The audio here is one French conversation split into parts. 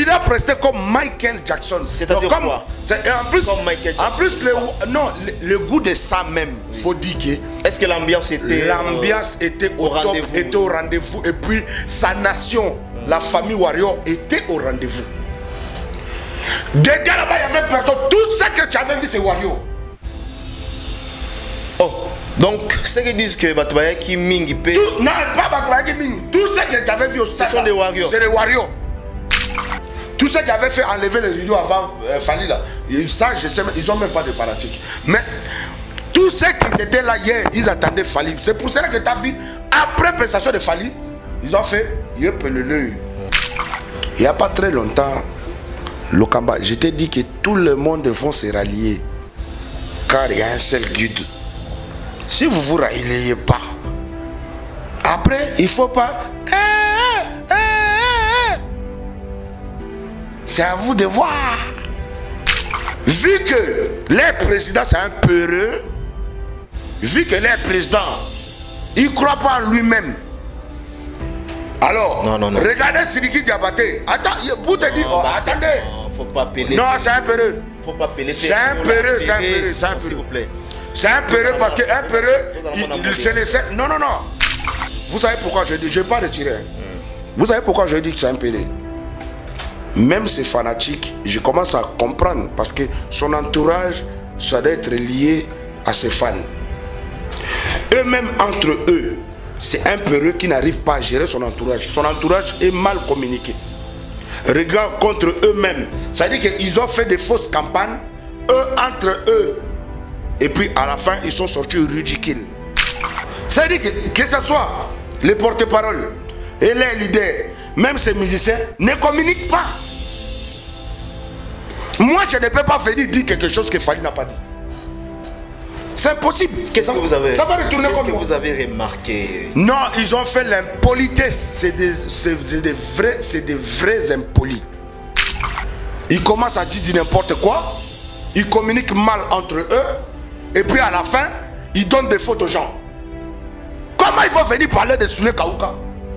il a presté comme Michael Jackson. C'est-à-dire quoi? En plus, comme Michael Jackson. En plus le goût de ça même, il faut dire que... Est-ce que l'ambiance était... L'ambiance était au top, était au rendez-vous. Et puis, sa nation, la famille Warrior, était au rendez-vous. Déjà là-bas, il y avait personne. Tout ce que tu avais vu, c'est Warrior. Oh, donc, ceux qui disent que Batubayaki Mingi paie... Non, pas Batubayaki Mingi. Tout ce que tu avais vu au stade, ce sont des Warriors. C'est des Warriors. Tous ceux qui avaient fait enlever les vidéos avant Fali là, ça, je sais, ils n'ont même pas de fanatique. Mais tous ceux qui étaient là hier, ils attendaient Fali. C'est pour cela que tu as vu, après prestation de Fali, ils ont fait yep le l'œil. Il n'y a pas très longtemps, Lokamba, je t'ai dit que tout le monde vont se rallier. Car il y a un seul guide. Si vous ne vous ralliez pas, après, il ne faut pas. C'est à vous de voir. Vu que les présidents, c'est un peureux, vu que les présidents, il ne croit pas en lui-même. Alors, non. Regardez Sidiki Diabaté. Attends, vous te dites, attendez. Non, faut pas appeler. Non, c'est un peureux. Faut pas appeler. C'est un peureux, c'est un peureux, c'est un peureux. S'il vous plaît. C'est un peureux parce qu'un peureux, il se laisse. Non. Vous savez pourquoi je dis, je ne vais pas retirer. Vous savez pourquoi je dis que c'est un peureux? Même ces fanatiques, je commence à comprendre parce que son entourage, ça doit être lié à ses fans. Eux-mêmes entre eux, c'est un peureux qui n'arrive pas à gérer son entourage. Son entourage est mal communiqué. Regarde contre eux-mêmes. Ça veut dire qu'ils ont fait des fausses campagnes, eux entre eux. Et puis à la fin, ils sont sortis ridicules. Ça veut dire que ce soit les porte-paroles et les leaders, même ces musiciens, ne communiquent pas. Moi, je ne peux pas venir dire quelque chose que Fali n'a pas dit. C'est impossible. Qu'est-ce que vous avez, ça va retourner comme qu'est-ce que vous avez remarqué? Non, ils ont fait l'impolitesse. C'est des vrais impolis. Ils commencent à dire n'importe quoi. Ils communiquent mal entre eux. Et puis à la fin, ils donnent des fautes aux gens. Comment ils vont venir parler de Soulé Kaouka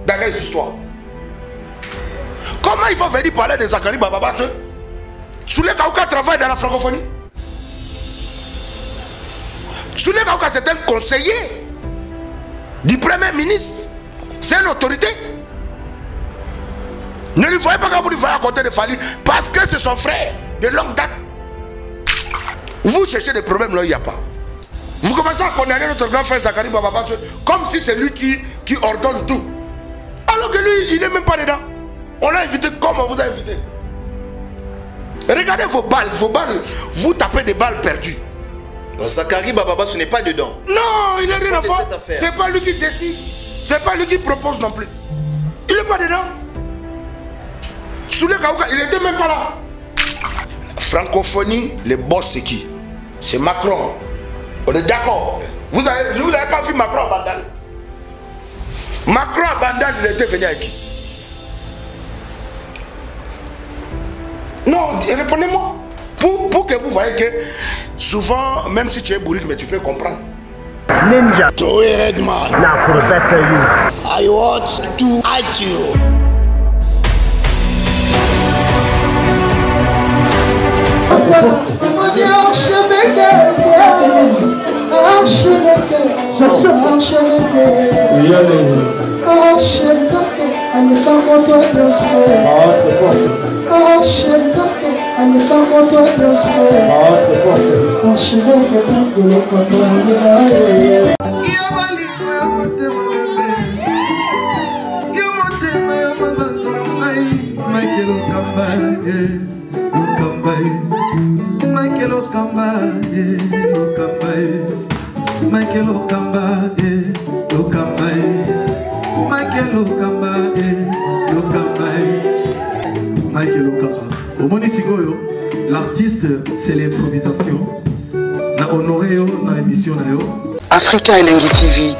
dans les histoires? Comment ils vont venir parler de Zakari Bababatse? Soulé Kaouka travaille dans la francophonie. Soulé Kaouka, c'est un conseiller du Premier ministre. C'est une autorité. Ne lui voyez pas quand vous lui voyez à côté de Fali, parce que c'est son frère de longue date. Vous cherchez des problèmes là, il n'y a pas. Vous commencez à condamner notre grand frère Zakari Bababatse comme si c'est lui qui ordonne tout. Alors que lui, il n'est même pas dedans. On l'a invité comme on vous a invité. Regardez vos balles, vous tapez des balles perdues. Zakari Bababa, ce n'est pas dedans. Non, il est rien à faire. C'est pas lui qui décide. C'est pas lui qui propose non plus. Il n'est pas dedans. Soulé Kaouka, il n'était même pas là. Francophonie, le boss c'est qui? C'est Macron. On est d'accord. Vous n'avez pas vu Macron à Bandal? Macron à Bandal, il était venu avec qui? Non, répondez-moi. Pour que vous voyez que souvent, même si tu es bourrique, mais tu peux comprendre. Ninja. Joey Redman. Now for the better you. I want to hide you. L'artiste, c'est l'improvisation. La honoré dans l'émission. Africa Elengi TV,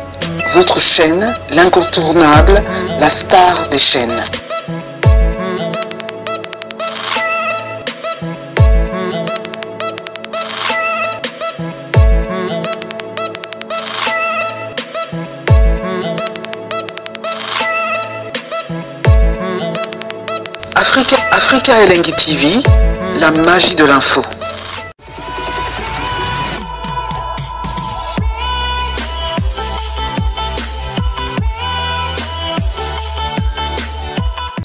votre chaîne, l'incontournable, la star des chaînes. Africa Elengi TV, la magie de l'info.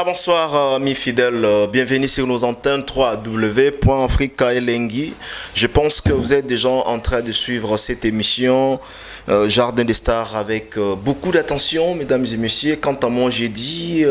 Bonsoir mes fidèles, bienvenue sur nos antennes www.africaelengi. Je pense que vous êtes déjà en train de suivre cette émission Jardin des Stars avec beaucoup d'attention, mesdames et messieurs. Quant à moi, j'ai dit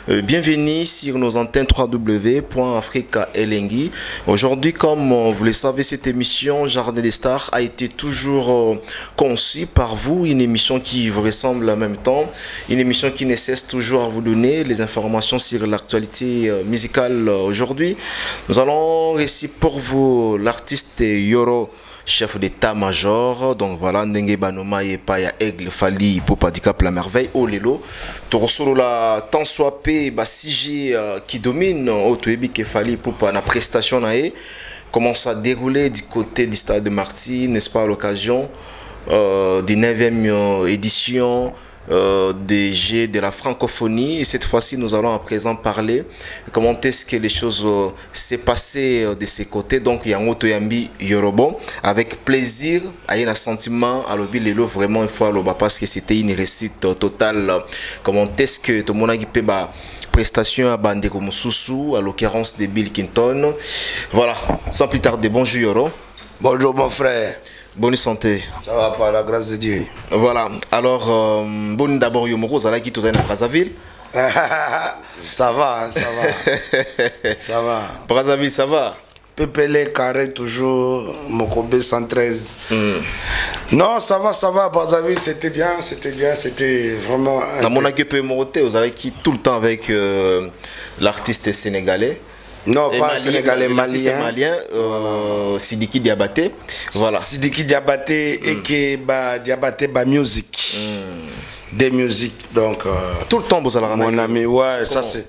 bienvenue sur nos antennes www.africaelengi. Aujourd'hui, comme vous le savez, cette émission Jardin des Stars a été toujours conçue par vous, une émission qui vous ressemble en même temps, une émission qui ne cesse toujours à vous donner les informations sur l'actualité musicale aujourd'hui. Nous allons réciter pour vous l'artiste Yoro, chef d'état-major. Donc voilà, Ndenge Banoma et Paya Aigle Fali pour Handicap la merveille au Lelo. Torosolo la tant soit P Basigi qui domine au Toebi Fali pour la prestation nae commence à dérouler du côté du stade de Marty, n'est-ce pas, à l'occasion du 9e édition des Jeux de la francophonie. Et cette fois-ci, nous allons à présent parler comment est-ce que les choses s'est passées de ces côtés. Donc, il y a un Otoyambi Yorobo avec plaisir, il y a un sentiment à l'obi lelo vraiment une fois l'oba parce que c'était une réussite totale. Comment est-ce que tout le monde a fait prestation à Bandeko Moussousou, à l'occurrence de Bill Clinton. Voilà, sans plus tarder, bonjour Yoro. Bonjour mon frère. Bonne santé. Ça va par la grâce de Dieu. Voilà, alors, bon d'abord Yomoko, Zala qui est à Brazzaville. Ça va, ça va. Ça va. Brazzaville, ça va. Pépélé, carré, toujours. Mokobe 113. Non, ça va. Brazzaville, c'était bien, c'était vraiment. Dans mon équipe Moroté, vous allez qui tout le temps avec l'artiste sénégalais. Non, pas sénégalais, malien. Sidiki Diabaté. Voilà. Sidiki Diabaté et que Diabaté music. Des musiques. Donc. Tout le temps, vous allez ramener. Mon ami, ouais, ça c'est.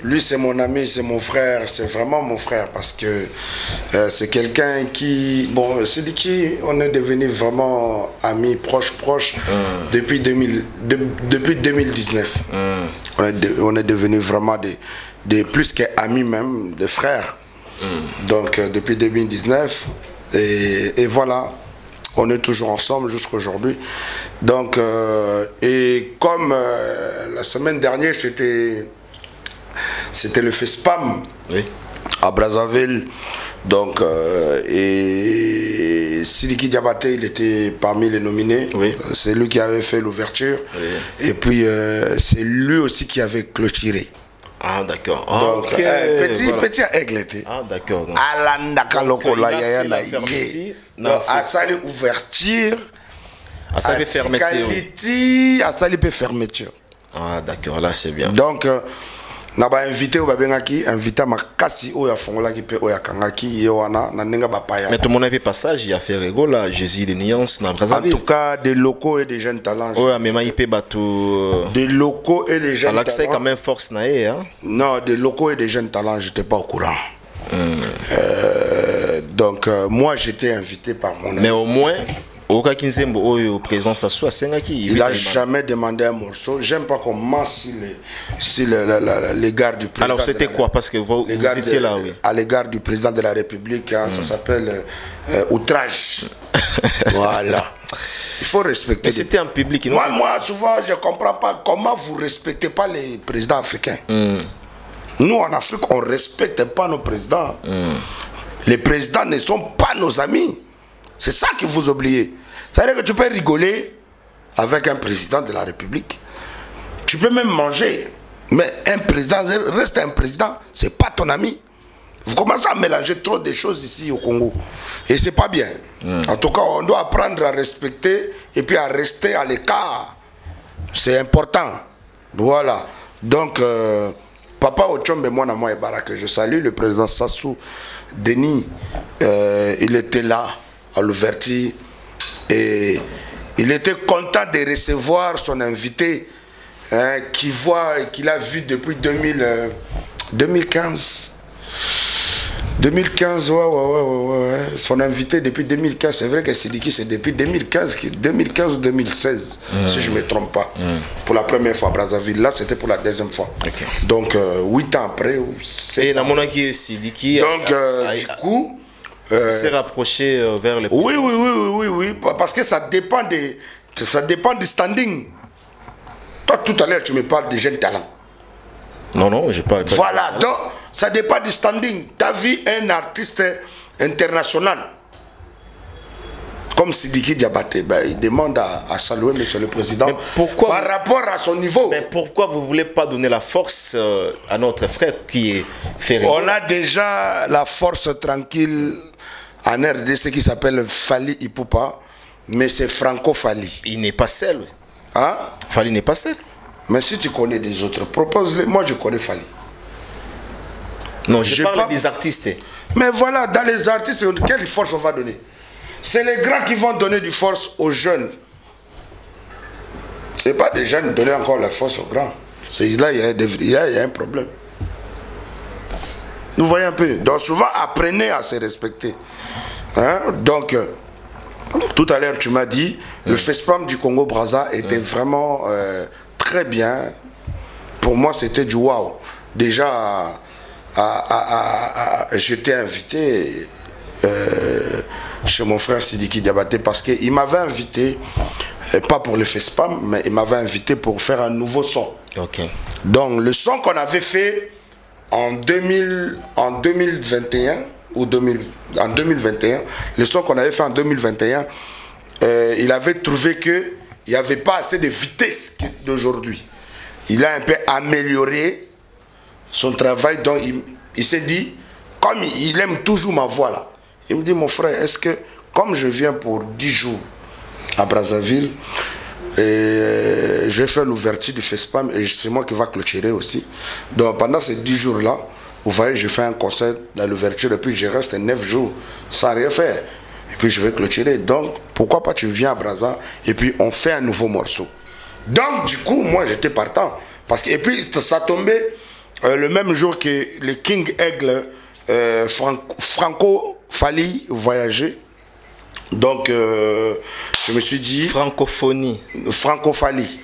Lui, c'est mon ami, c'est mon frère. C'est vraiment mon frère parce que c'est quelqu'un qui. Bon, Sidiki, on est devenu vraiment amis, proches depuis 2019. On est devenu vraiment des plus qu'amis même, des frères. Donc depuis 2019 et voilà, on est toujours ensemble jusqu'à aujourd'hui. Donc et comme la semaine dernière c'était le FESPAM à Brazzaville, donc et Sidiki Diabaté il était parmi les nominés. C'est lui qui avait fait l'ouverture et puis c'est lui aussi qui avait clôturé. Ah d'accord. Donc petit aigle. Ah d'accord. À sali ouverture, à sali fermeture. À sali fermeture. Ah d'accord, là c'est bien. Donc naba invité au babengaki, invité ma kasi o ya fongola ki pe o ya kangaki yoana na nenga bapaya. Mais tout le monde avait passage, il a fait rigolo là, Jésus les nuances na Brazzaville. En tout cas des locaux et des jeunes talents. Ouais, mais ma IP bateau. Des locaux et des jeunes talents. L'accès quand même force naé hein. Non, des locaux et des jeunes talents, j'étais pas au courant. Donc moi j'étais invité par mon ami. Mais au moins il n'a jamais demandé un morceau. J'aime pas qu'on mente sur l'égard du président. Alors c'était quoi? Parce que vous étiez là, oui. À l'égard du président de la République, hein, ça s'appelle outrage. Voilà. Il faut respecter. Mais c'était en public. Moi, souvent, je ne comprends pas comment vous ne respectez pas les présidents africains. Nous, en Afrique, on ne respecte pas nos présidents. Les présidents ne sont pas nos amis. C'est ça que vous oubliez. Ça veut dire que tu peux rigoler avec un président de la République. Tu peux même manger. Mais un président reste un président. Ce n'est pas ton ami. Vous commencez à mélanger trop de choses ici au Congo. Et ce n'est pas bien. En tout cas, on doit apprendre à respecter et puis à rester à l'écart. C'est important. Voilà. Donc, Papa Ochombe Mwana Moebara, que je salue, le président Sassou Denis, il était là à l'ouverture et il était content de recevoir son invité qu'il a vu depuis 2015. 2015, ouais. Son invité depuis 2015. C'est vrai que Sidiki, c'est depuis 2015 ou 2016, si je ne me trompe pas. Pour la première fois à Brazzaville. Là, c'était pour la deuxième fois. Okay. Donc, 8 ans après. Et dans mon qui Sidiki. Donc, du coup. s'est rapproché vers les. Oui. Parce que ça dépend du standing. Toi, tout à l'heure, tu me parles de jeunes talents. Non, je parle pas. Voilà, donc ça dépend du standing. Tu as vu un artiste international comme Sidiki Diabaté, il demande à saluer Monsieur le Président par rapport à son niveau. Mais pourquoi vous ne voulez pas donner la force à notre frère qui est ferré? On a déjà la force tranquille en RDC qui s'appelle Fali Ipupa, mais c'est Franco Fali. Il n'est pas seul. Hein? Fali n'est pas seul. Mais si tu connais des autres, propose-les. Moi, je connais Fali. Non, je parle des artistes. Mais voilà, dans les artistes, quelle force on va donner? C'est les grands qui vont donner du force aux jeunes. Ce n'est pas des jeunes donner encore la force aux grands. Là, il y a un problème. Vous voyez un peu. Donc souvent, apprenez à se respecter. Hein? Donc, tout à l'heure, tu m'as dit, le FESPAM du Congo-Brazza était vraiment très bien. Pour moi, c'était du waouh. Déjà, j'étais invité chez mon frère Sidiki Diabaté parce qu'il m'avait invité, pas pour le FESPAM, mais il m'avait invité pour faire un nouveau son. Okay. Donc, le son qu'on avait fait en 2021, en 2021, le son qu'on avait fait en 2021, il avait trouvé qu'il n'y avait pas assez de vitesse d'aujourd'hui. Il a un peu amélioré son travail, donc il s'est dit, comme il aime toujours ma voix là, il me dit, mon frère, est-ce que, comme je viens pour 10 jours à Brazzaville, et j'ai fait l'ouverture du FESPAM et c'est moi qui va clôturer aussi. Donc pendant ces 10 jours-là, vous voyez, je fais un concert dans l'ouverture et puis je reste 9 jours sans rien faire. Et puis je vais clôturer. Donc pourquoi pas tu viens à Brazza et puis on fait un nouveau morceau. Donc du coup, moi j'étais partant. Parce que, et puis ça tombait le même jour que le King Aigle, Franco Fali voyager. Donc, je me suis dit... Francophonie. Francophalie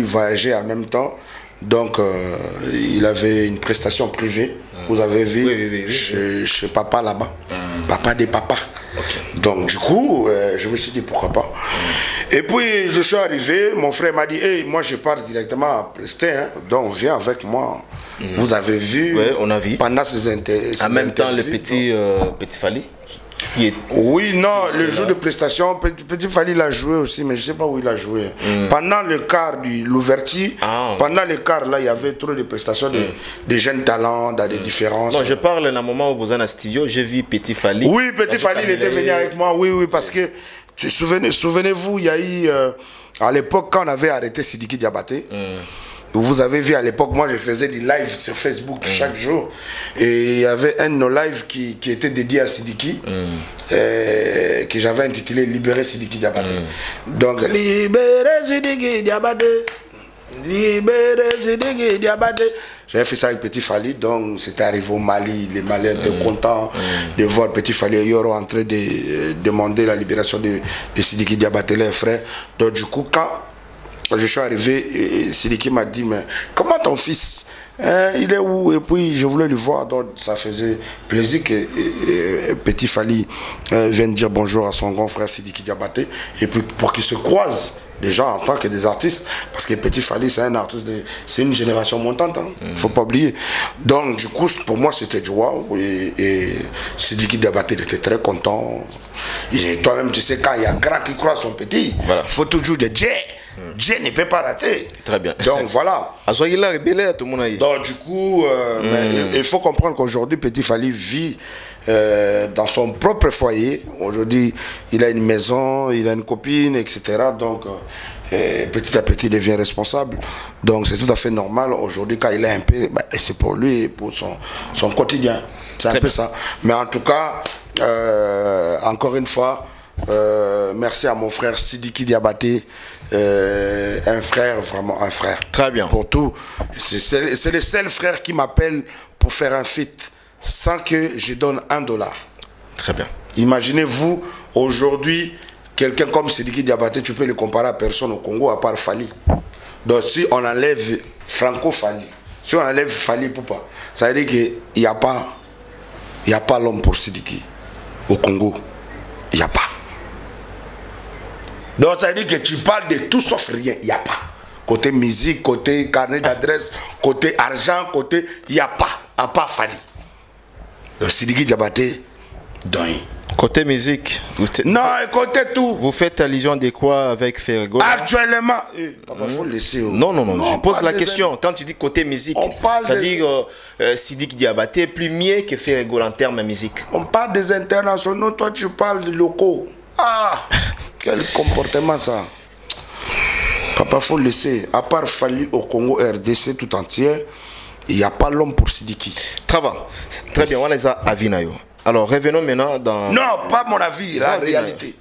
voyageait en même temps. Donc, il avait une prestation privée. Vous avez vu, chez papa là-bas. Papa des papas. Okay. Donc, du coup, je me suis dit pourquoi pas. Et puis, je suis arrivé. Mon frère m'a dit, hey, moi, je pars directement à Presté. Hein, donc, viens avec moi. Vous avez vu. Oui, on a vu. Pendant ces interviews. En même temps, le petit Fali. Oui, non, le jour de prestation, Petit Fali l'a joué aussi, mais je ne sais pas où il a joué. Pendant le quart de l'ouverture, pendant le quart, là, il y avait trop de prestations de jeunes talents, dans des différences. Non, je parle d'un moment où vous êtes en studio, j'ai vu Petit Fali. Oui, Petit Fali, il était venu avec moi, oui, parce que, souvenez-vous, il y a eu, à l'époque, quand on avait arrêté Sidiki Diabaté, vous avez vu à l'époque, moi je faisais des lives sur Facebook chaque jour. Et il y avait un de nos lives qui était dédié à Sidiki, que j'avais intitulé Libérer Sidiki Diabaté. Donc, Libérer Sidiki Diabaté, Libérer Sidiki Diabaté. J'avais fait ça avec Petit Fali, donc c'était arrivé au Mali. Les Maliens étaient contents de voir Petit Fali et Yoro en train de demander la libération de Sidiki Diabaté, les frères. Donc, du coup, quand je suis arrivé, Sidiki m'a dit, mais comment ton fils, il est où? Et puis je voulais le voir, donc ça faisait plaisir que Petit Fali vienne dire bonjour à son grand frère Sidiki Diabaté, et puis pour qu'ils se croisent déjà en tant que des artistes, parce que Petit Fali c'est un artiste, c'est une génération montante, il ne faut pas oublier. Donc du coup, pour moi c'était du wow, et Sidiki Diabaté il était très content. Et toi-même tu sais, quand il y a un grand qui croise son petit, il faut toujours dire Dieu. Dieu ne peut pas rater. Très bien. Donc voilà. Donc du coup, il faut comprendre qu'aujourd'hui, Petit Fali vit dans son propre foyer. Aujourd'hui, il a une maison, il a une copine, etc. Donc petit à petit, il devient responsable. Donc c'est tout à fait normal. Aujourd'hui, quand il est un peu, c'est pour lui et pour son quotidien. C'est un peu ça. Mais en tout cas, encore une fois, merci à mon frère Sidiki Diabaté, un frère, vraiment un frère. Très bien. Pour tout. C'est le seul frère qui m'appelle pour faire un feat. sans que je donne $1. Très bien. Imaginez-vous, aujourd'hui, quelqu'un comme Sidiki Diabaté, tu peux le comparer à personne au Congo à part Fali. Donc si on enlève Franco Fali, si on enlève Fali Poupa, ça veut dire qu'il n'y a pas l'homme pour Sidiki au Congo. Il n'y a pas. Donc ça veut dire que tu parles de tout sauf rien. Il n'y a pas. Côté musique, côté carnet d'adresse, côté argent, côté... Il n'y a pas. À part Fali. Donc Sidiki Diabaté, donc... Côté musique, non, côté tout. Vous faites allusion de quoi avec Ferrego? Actuellement, papa, faut laisser. Non, je pose la question. Quand tu dis côté musique, c'est-à-dire Sidiki Diabaté est plus mieux que Ferrego en termes de musique. On parle des internationaux, toi tu parles des locaux. Ah, quel comportement ça. Papa, faut laisser. À part Fali au Congo RDC tout entier, il n'y a pas l'homme pour Sidiki. Très bien, on les a à Vinayo. Alors, revenons maintenant dans... Non, pas mon avis, la réalité.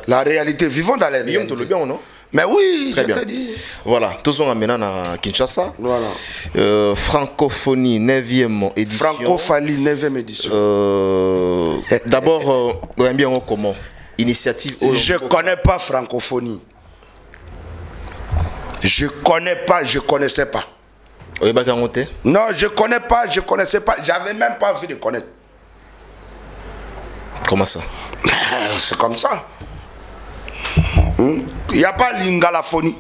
La réalité, vivons dans la réalité. Bien, non? Mais oui, très je bien. te dis. Voilà, toujours maintenant à Kinshasa. Voilà. Francophonie, 9e édition. Francophonie, 9e édition. D'abord, bien comment? Initiative... Je ne connais pas francophonie. Je connaissais pas. Non, je connais pas, je connaissais pas. J'avais même pas envie de connaître. Comment ça? C'est comme ça. Il n'y a pas l'ingalaphonie.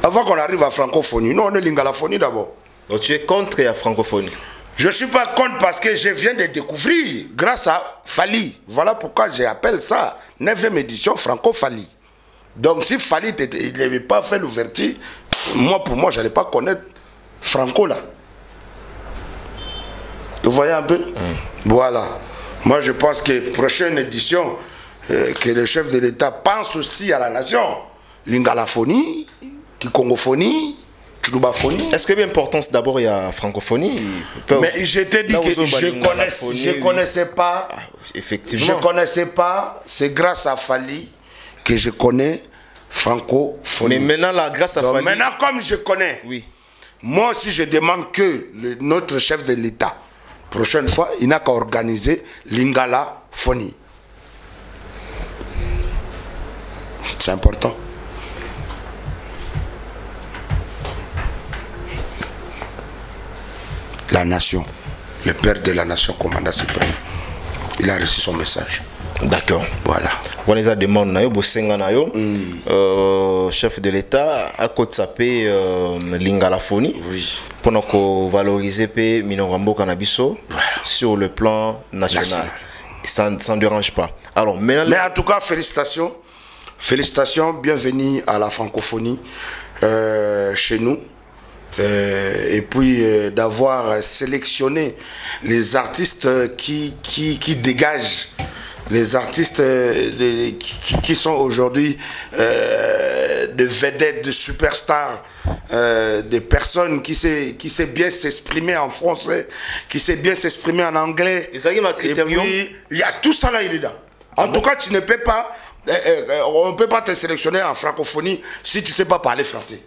Avant qu'on arrive à francophonie, non, on est l'ingalaphonie d'abord. Donc tu es contre la francophonie? Je ne suis pas contre parce que je viens de découvrir grâce à Fali. Voilà pourquoi j'appelle ça 9e édition Franco-Fali. Donc si Fali n'avait pas fait l'ouverture, pour moi, je n'allais pas connaître Franco là. Vous voyez un peu? Voilà. Moi, je pense que prochaine édition, que le chef de l'État pense aussi à la nation. L'ingalaphonie, Kikongophonie, Kilubaphonie. Est-ce que l'importance d'abord il y a francophonie? Mais je t'ai dit que je ne connaissais pas. Effectivement. Je ne connaissais pas. C'est grâce à Fali que je connais francophonie. Mais maintenant, là, grâce à Fali... Maintenant, comme je connais, oui. Moi aussi, je demande que notre chef de l'État, prochaine fois, il n'a qu'à organiser l'ingalaphonie. C'est important. La nation, le père de la nation, commandant suprême, il a reçu son message. D'accord. Voilà. On les a demandé, chef de l'État, à côté de ça, l'ingalaphonie. Oui. Pour nous valoriser Minorambo Cannabiso sur le plan national. Ça ne dérange pas. Alors, mais en tout cas, félicitations. Félicitations, bienvenue à la francophonie chez nous. Et puis d'avoir sélectionné les artistes qui dégagent, les artistes qui sont aujourd'hui de vedettes, de superstars, des personnes qui sait bien s'exprimer en français, qui sait bien s'exprimer en anglais. Et puis, il y a tout ça là, il est dedans. En tout cas, tu ne peux pas, on ne peut pas te sélectionner en francophonie si tu ne sais pas parler français.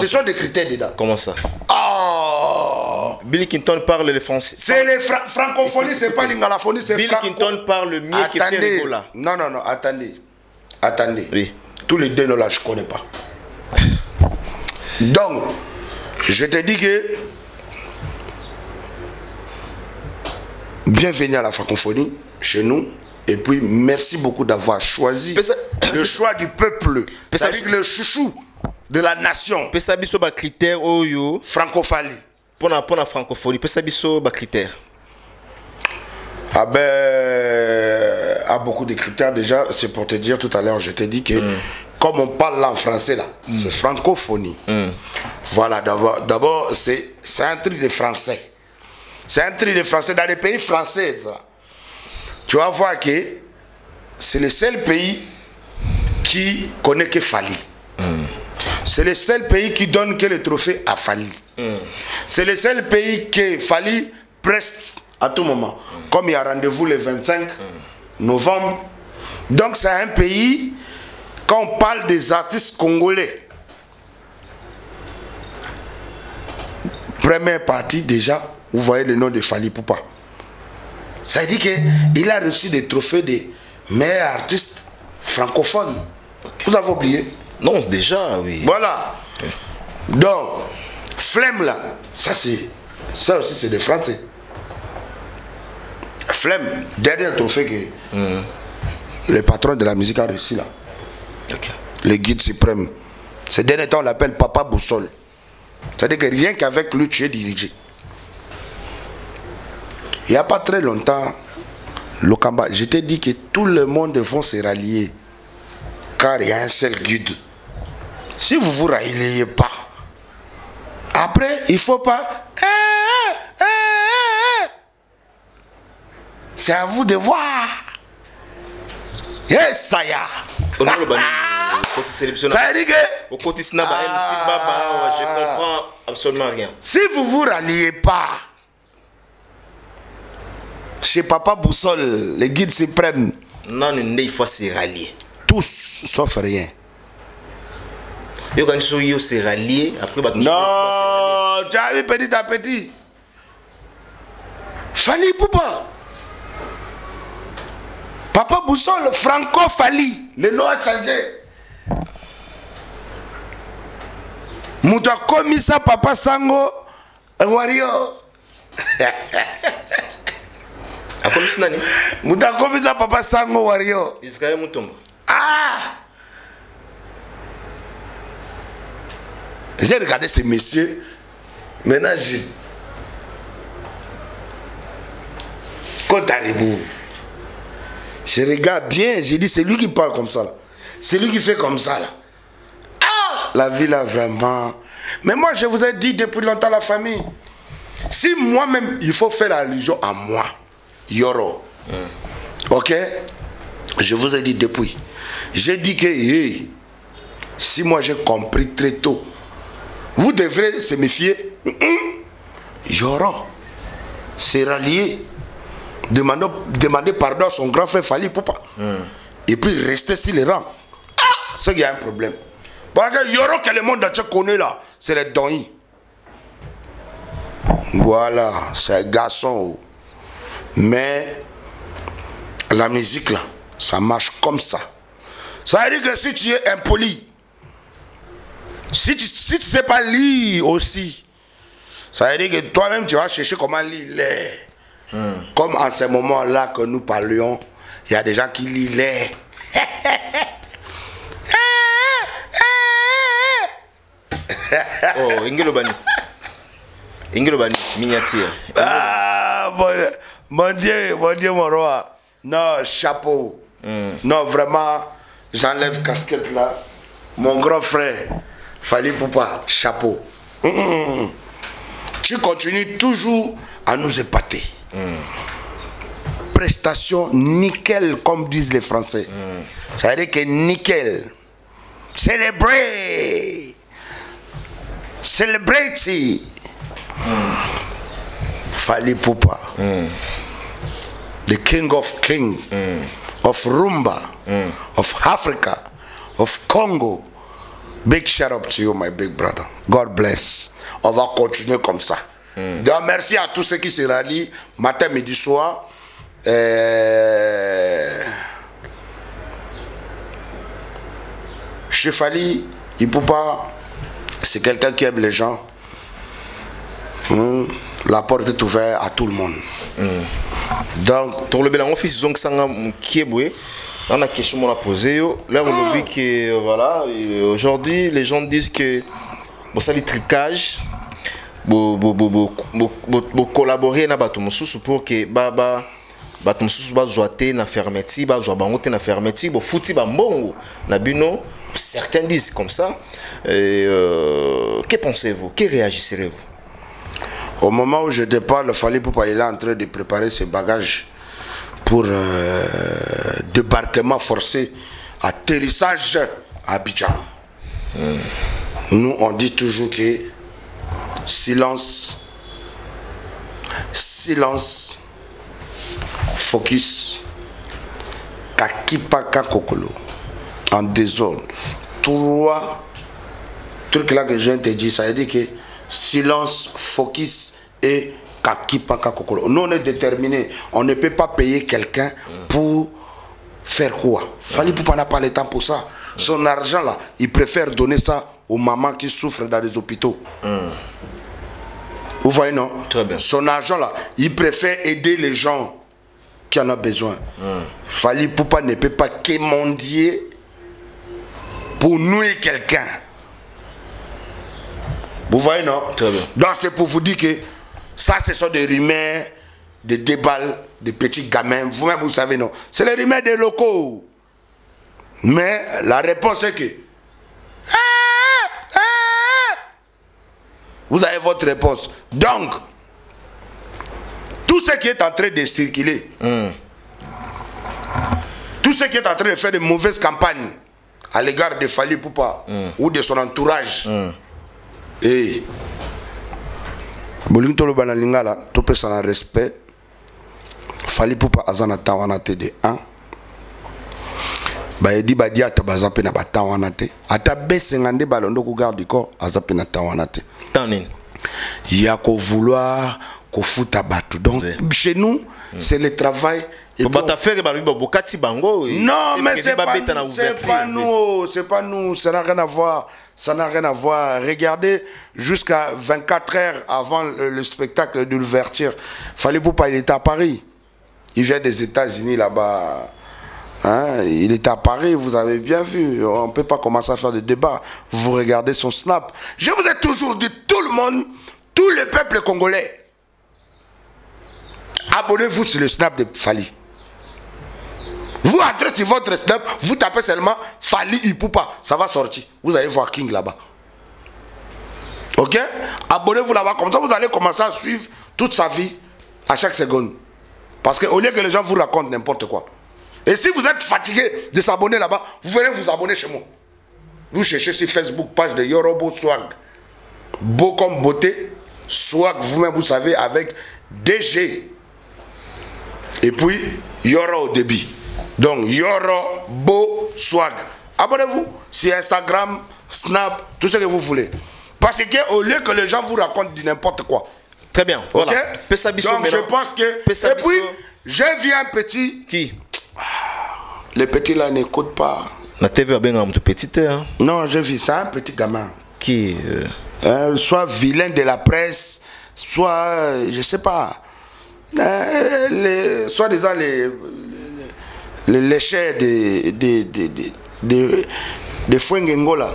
Ce sont des critères dedans. Comment ça? Oh. Billy Clinton parle le français. C'est les francophonie, c'est pas l'ingalaphonie, c'est Billy Clinton parle mieux que Ferrego là. Non, attendez. Attendez. Oui. Tous les deux là, je ne connais pas. Donc, je te dis que bienvenue à la francophonie chez nous. Et puis, merci beaucoup d'avoir choisi le choix du peuple. C'est-à-dire que le chouchou de la nation. Pesabiso ba critère oyo francophonie. Pour la francophonie, pesabiso ba critère. Ah ben, a beaucoup de critères déjà. C'est pour te dire tout à l'heure, je t'ai dit que comme on parle là en français là, c'est francophonie. Voilà, d'abord c'est un truc de français. C'est un truc de français dans les pays français. Ça. Tu vas voir que c'est le seul pays qui connaît que Fali. C'est le seul pays qui donne que le trophée à Fali. C'est le seul pays que Fali preste à tout moment. Comme il y a rendez-vous le 25 novembre. Donc c'est un pays, quand on parle des artistes congolais, première partie déjà, vous voyez le nom de Fally Ipupa. Ça veut dire qu'il a reçu des trophées de meilleurs artistes francophones. Okay. Vous avez oublié? Non, déjà, oui. Voilà. Okay. Donc, Flemme là, ça aussi c'est des Français. Flemme, dernier trophée que le patron de la musique a réussi là. Okay. Le guide suprême. Ces derniers temps on l'appelle Papa Boussole. C'est-à-dire que rien qu'avec lui tu es dirigé. Il n'y a pas très longtemps, Lokamba, je t'ai dit que tout le monde vont se rallier. Car il y a un seul guide. Si vous vous ralliez pas, après il ne faut pas. C'est à vous de voir. Yes, ça y a. Ça veut dire que je comprends absolument rien. Si vous vous ralliez pas chez Papa Boussole, le guide suprême, non, il faut se rallier. Tous, sauf rien. Et quand ils se rallier, après non, tu as vu petit à petit. Fally Ipupa. Papa Boussole, Franco Fally. Le nom a changé. Mouta Komisa Papa Sango Wario. Mouta Komisa Papa Sango Wario. Israël Moutombo. Ah! J'ai regardé ces messieurs. Maintenant, je regarde bien, j'ai dit c'est lui qui parle comme ça là. C'est lui qui fait comme ça là. Ah! La vie là vraiment. Mais moi je vous ai dit depuis longtemps la famille. Si moi-même il faut faire allusion à moi, Yoro. Ok? Je vous ai dit depuis. J'ai dit que hey, si moi j'ai compris très tôt, vous devrez se méfier. Yoro s'est rallié. Demander pardon à son grand frère Fally Ipupa. Et puis rester sur les rangs. Ah, c'est qu'il y a un problème. Parce que Yoro que le monde entier connaît là, c'est les Doni. Voilà, c'est un garçon. Mais la musique là, ça marche comme ça. Ça veut dire que si tu es impoli, si tu ne sais pas lire aussi, ça veut dire que toi-même tu vas chercher comment lire les. Comme en ce moment-là que nous parlions, il y a des gens qui lisent les. Oh, Ingilobani. Ingilobani, miniature. Ah, mon Dieu, mon roi. Non, chapeau. Non, vraiment, j'enlève casquette là. Mon grand frère, Fally Ipupa, chapeau. Tu continues toujours à nous épater. Prestation nickel comme disent les Français. Ça veut dire que nickel. Célébrer. Celebrate. Fally Ipupa. The king of kings. Of Rumba. Of Africa. Of Congo. Big shout out to you my big brother. God bless. On va continuer comme ça. Donc merci à tous ceux qui se rallient matin, midi, soir. Chez Fally Ipupa, c'est quelqu'un qui aime les gens. La porte est ouverte à tout le monde. Donc, pour le bilan, fils Zong Sanga Kiebwe, on a question qu'on a posée. Là, on dit que voilà, aujourd'hui, les gens disent que bon, ça les tricages. Collaborer na bato mususu pour que bato mususu bazoate na fermeture bazoabangote na fermeture bo futi ba mbongo na bino, certains disent comme ça. Que pensez-vous, que réagissez-vous? Au moment où je départ, le Fally Ipupa il est en train de préparer ses bagages pour débarquement forcé, atterrissage à Abidjan. Nous on dit toujours que silence, silence, focus, kakipaka kokolo, en désordre. Trois trucs là que je viens de te dire, ça veut dire que silence, focus et Nous, on est déterminés. On ne peut pas payer quelqu'un pour faire quoi? Fali Poupa n'a pas le temps pour ça. Son argent là, il préfère donner ça aux mamans qui souffrent dans les hôpitaux. Vous voyez, non? Très bien. Son argent là, il préfère aider les gens qui en ont besoin. Fali Poupa ne peut pas quémander pour nuire quelqu'un. Vous voyez, non? Très bien. Donc c'est pour vous dire que ça, ce sont des rumeurs, des débats, des petits gamins. Vous-même, vous savez, non? C'est les rumeurs des locaux. Mais la réponse est que vous avez votre réponse. Donc, tout ce qui est en train de circuler, tout ce qui est en train de faire de mauvaises campagnes à l'égard de Fali Poupa ou de son entourage, et Bolinto le Banalingala, tout peut s'en respect. Fali Poupa azana tawanate de 1. Baedi badia tabazape na batawanate. Ata besengande balondo ku garde du corps azape na tawanate. Tanin. Yako vouloir ko futa batu. Donc chez nous, c'est le travail. Non, mais c'est pas nous, c'est pas nous, ça n'a rien à voir. Ça n'a rien à voir. Regardez, jusqu'à 24 heures avant le spectacle de l'ouverture, Fali Poupa, il était à Paris. Il vient des États-Unis là-bas. Hein? Il était à Paris, vous avez bien vu. On ne peut pas commencer à faire des débats. Vous regardez son snap. Je vous ai toujours dit, tout le monde, tout le peuple congolais, abonnez-vous sur le snap de Fali. Vous entrez sur votre snap, vous tapez seulement Fali Poupa, ça va sortir. Vous allez voir King là-bas. Ok? Abonnez-vous là-bas, comme ça vous allez commencer à suivre toute sa vie à chaque seconde. Parce qu'au lieu que les gens vous racontent n'importe quoi. Et si vous êtes fatigué de s'abonner là-bas, vous venez vous abonner chez moi. Vous cherchez sur Facebook, page de Yorobo Swag. Beau comme beauté, Swag, vous-même vous savez, avec DG. Et puis, Yoro au début. Donc, Yoro, Beau, Swag. Abonnez-vous sur Instagram, Snap, tout ce que vous voulez. Parce qu'au lieu que les gens vous racontent du n'importe quoi. Très bien. Voilà. Okay? Donc, je pense que... Et puis, j'ai vu un petit... Qui? Les petits là n'écoutent pas. La TV a bien un petit, hein? Non, j'ai vu ça, un petit gamin. Qui? Soit vilain de la presse, soit, je sais pas, soit disant les léchers de Fuengengo là.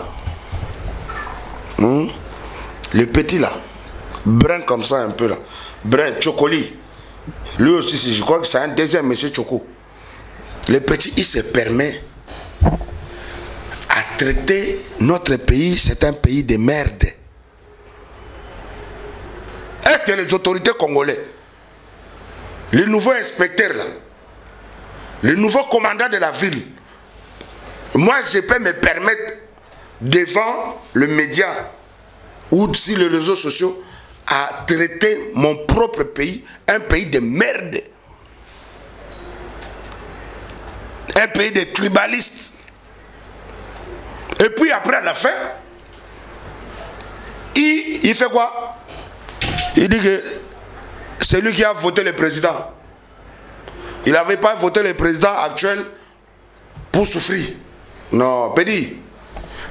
Le petit là, brun comme ça un peu là, brun, Chocoli. Lui aussi, je crois que c'est un deuxième monsieur Choco. Le petit, il se permet à traiter notre pays, c'est un pays de merde. Est-ce que les autorités congolaises, les nouveaux inspecteurs là, les nouveaux commandants de la ville, moi je peux me permettre devant le média ou sur les réseaux sociaux à traiter mon propre pays, un pays de merde. Un pays de tribalistes. Et puis après, à la fin, il fait quoi? Il dit que c'est lui qui a voté le président. Il n'avait pas voté le président actuel pour souffrir. Non, Pédi,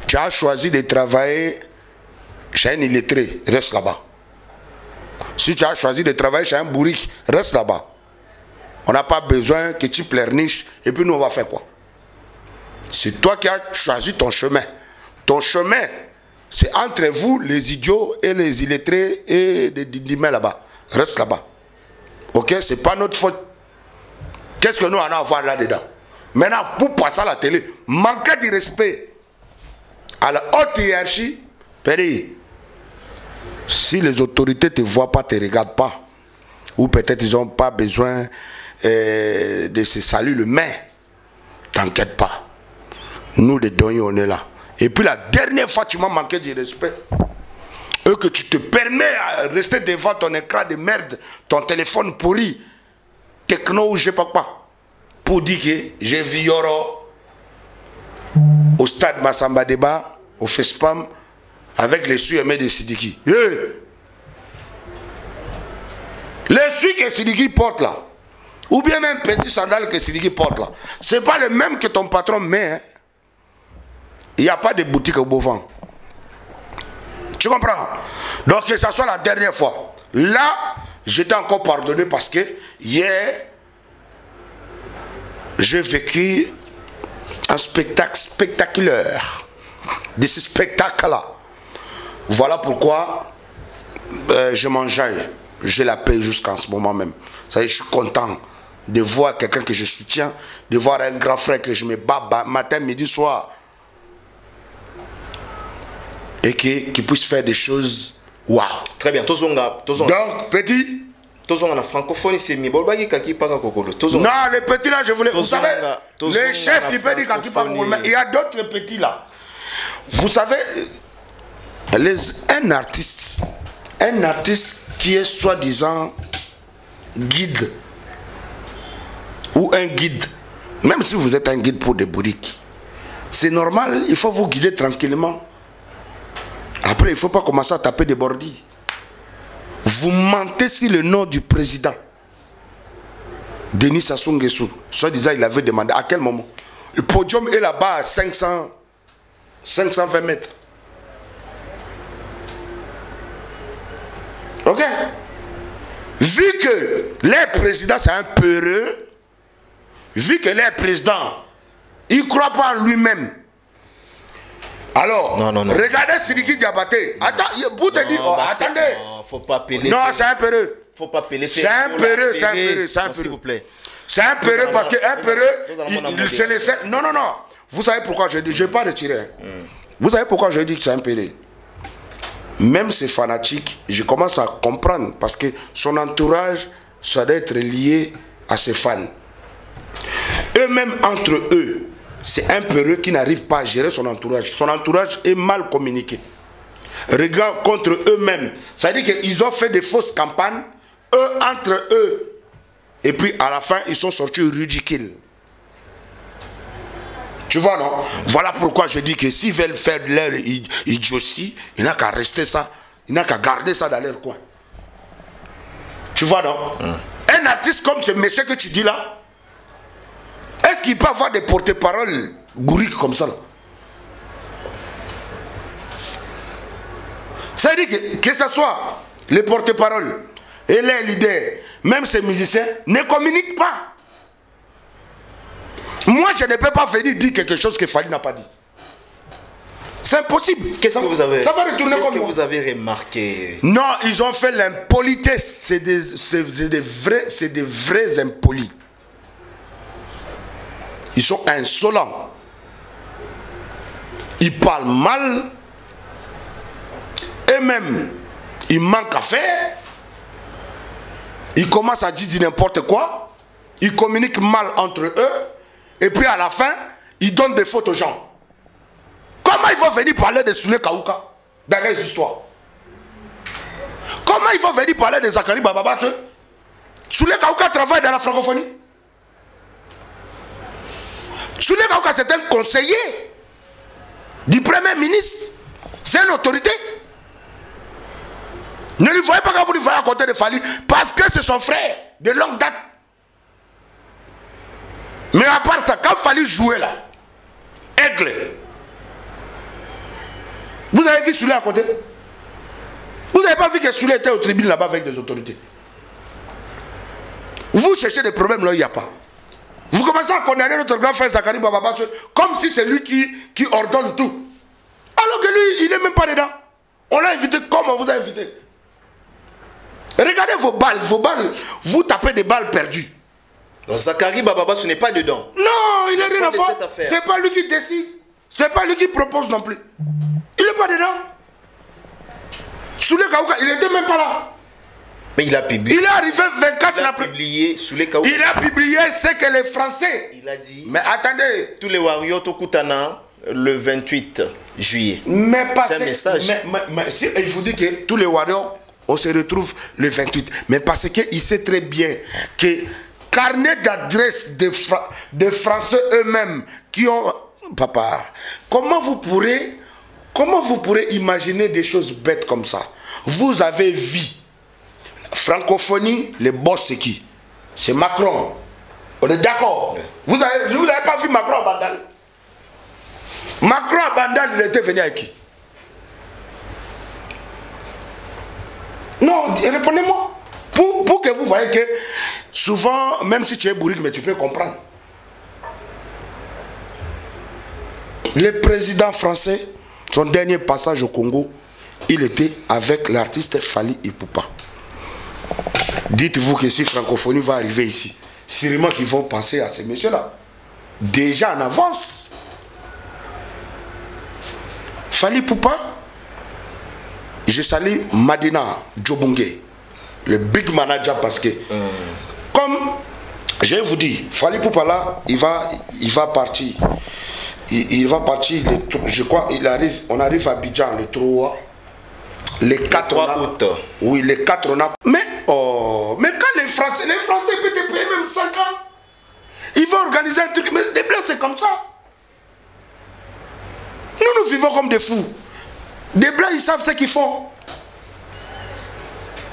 tu as choisi de travailler chez un illettré, reste là-bas. Si tu as choisi de travailler chez un bourrique, reste là-bas. On n'a pas besoin que tu pleurniches et puis nous on va faire quoi? C'est toi qui as choisi ton chemin. Ton chemin, c'est entre vous les idiots et les illettrés et les didimés là-bas. Reste là-bas. Ok? C'est pas notre faute. Qu'est-ce que nous allons avoir là-dedans? Maintenant, pour passer à la télé, manquer de respect à la haute hiérarchie, Péri, si les autorités ne te voient pas, ne te regardent pas, ou peut-être ils n'ont pas besoin de se saluer le main, t'inquiète pas. Nous les donnons, on est là. Et puis la dernière fois tu m'as manqué de respect et que tu te permets à rester devant ton écran de merde, ton téléphone pourri, techno ou je sais pas quoi, pour dire que j'ai vu Yoro au stade Massamba Débat, au FESPAM, avec les suémés de Sidiki. chaussures que Sidiki porte là, ou bien même petit sandal que Sidiki porte là, c'est pas le même que ton patron met. Hein. Il n'y a pas de boutique au Beauvant. Tu comprends? Donc que ça soit la dernière fois. Là, j'étais encore pardonné parce que hier, j'ai vécu un spectacle spectaculaire. De ce spectacle-là. Voilà pourquoi je m'enjaille. Je la paye jusqu'en ce moment même. Ça y est, je suis content de voir quelqu'un que je soutiens, de voir un grand frère que je me bats matin, midi, soir. Et qui puisse faire des choses. Waouh! Très bien. Donc, petit. La francophonie, c'est mi bolbagi kaki paka kokolo. Non, les petits là, je voulais. Vous savez, les chefs, ils peuvent dire kaki paka kokolo. Mais il y a d'autres petits là. Vous savez, un artiste qui est soi-disant guide ou un guide, même si vous êtes un guide pour des bourriques, c'est normal, il faut vous guider tranquillement. Après, il ne faut pas commencer à taper des bordilles. Vous mentez sur le nom du président Denis Sassou Nguesso. Soi-disant, il avait demandé à quel moment. Le podium est là-bas à 520 mètres. Ok? Vu que les présidents, c'est un peureux, vu que les présidents, il ne croit pas en lui-même. Alors, non. Regardez Sidiki Diabaté. Attends, vous te dites, attendez. Non, faut pas appeler. Non, c'est un peureux. Faut pas appeler. C'est un peureux, c'est un peureux. S'il vous plaît. C'est un peureux parce qu'un peureux, c'est les... Non. Vous savez pourquoi je dis, je ne vais pas retirer. Vous savez pourquoi je dis que c'est un peureux? Même ces fanatiques, je commence à comprendre parce que son entourage, ça doit être lié à ses fans. Eux-mêmes, entre eux, c'est un peureux qui n'arrive pas à gérer son entourage. Son entourage est mal communiqué. Regarde contre eux-mêmes. Ça veut dire qu'ils ont fait des fausses campagnes, eux entre eux. Et puis à la fin, ils sont sortis ridicules. Tu vois, non? Voilà pourquoi je dis que s'ils veulent faire de leur idiotie, il n'a qu'à rester ça. Il n'a qu'à garder ça dans leur coin. Tu vois, non? Un artiste comme ce monsieur que tu dis là, est-ce qu'il peut avoir des porte-paroles bourriques comme ça là? Ça veut dire que ce soit les porte-paroles et les leaders, même ces musiciens, ne communiquent pas. Moi, je ne peux pas venir dire quelque chose que Fally n'a pas dit. C'est impossible. Qu'est-ce que vous avez, ça va retourner comme vous avez remarqué? Non, ils ont fait l'impolitesse. C'est des vrais impolis. Ils sont insolents. Ils parlent mal. Et même, ils manquent à faire. Ils commencent à dire n'importe quoi. Ils communiquent mal entre eux. Et puis à la fin, ils donnent des fautes aux gens. Comment ils vont venir parler de Soulé Kaouka dans les histoires? Comment ils vont venir parler de Zakari Bababa? Soulé Kaouka travaille dans la francophonie. Soulé Kaouka, c'est un conseiller du Premier ministre. C'est une autorité. Ne lui voyez pas quand vous lui voyez à côté de Fally, parce que c'est son frère de longue date. Mais à part ça, quand Fally jouait là, Aigle, vous avez vu Soulé à côté? Vous n'avez pas vu que Soulé était au tribunal là-bas avec des autorités? Vous cherchez des problèmes là, il n'y a pas. Vous commencez à condamner notre grand frère Zakari Bababa comme si c'est lui qui ordonne tout. Alors que lui, il n'est même pas dedans. On l'a invité comme on vous a invité. Regardez vos balles, vous tapez des balles perdues. Donc Zakari Bababa, ce n'est pas dedans. Non, il est rien à voir. C'est pas lui qui décide. C'est pas lui qui propose non plus. Il n'est pas dedans. Soulé Kaouka, il n'était même pas là. Mais il a publié. Il est arrivé 24 après. Il a publié ce que les Français. Il a dit. Mais attendez. Tous les warriors Tokutana le 28 juillet. Mais c'est un message. Mais si il vous dit que tous les warriors, on se retrouve le 28. Mais parce qu'il sait très bien que carnet d'adresse de Français eux-mêmes qui ont... Papa, comment vous pourrez imaginer des choses bêtes comme ça? Vous avez vu Francophonie, le boss c'est qui? C'est Macron. On est d'accord. Vous n'avez pas vu Macron à Bandal? Macron à Bandal, il était venu avec qui? Non, répondez-moi. Pour que vous voyez que souvent, même si tu es bourrique, mais tu peux comprendre. Le président français, son dernier passage au Congo, il était avec l'artiste Fally Ipupa. Dites-vous que si Francophonie va arriver ici, sûrement qu'ils vont penser à ces messieurs-là. Déjà en avance. Fally Ipupa, je salue Madina Djobunge, le big manager, parce que, comme je vous dis, Fally Ipupa là, il va partir. Il va partir, je crois, on arrive à Abidjan le 3. Les 4 août. Oui, les 4 on a. Mais quand les Français peuvent te payer même 5 ans. Ils vont organiser un truc, mais les Blancs c'est comme ça. Nous vivons comme des fous. Des Blancs ils savent ce qu'ils font.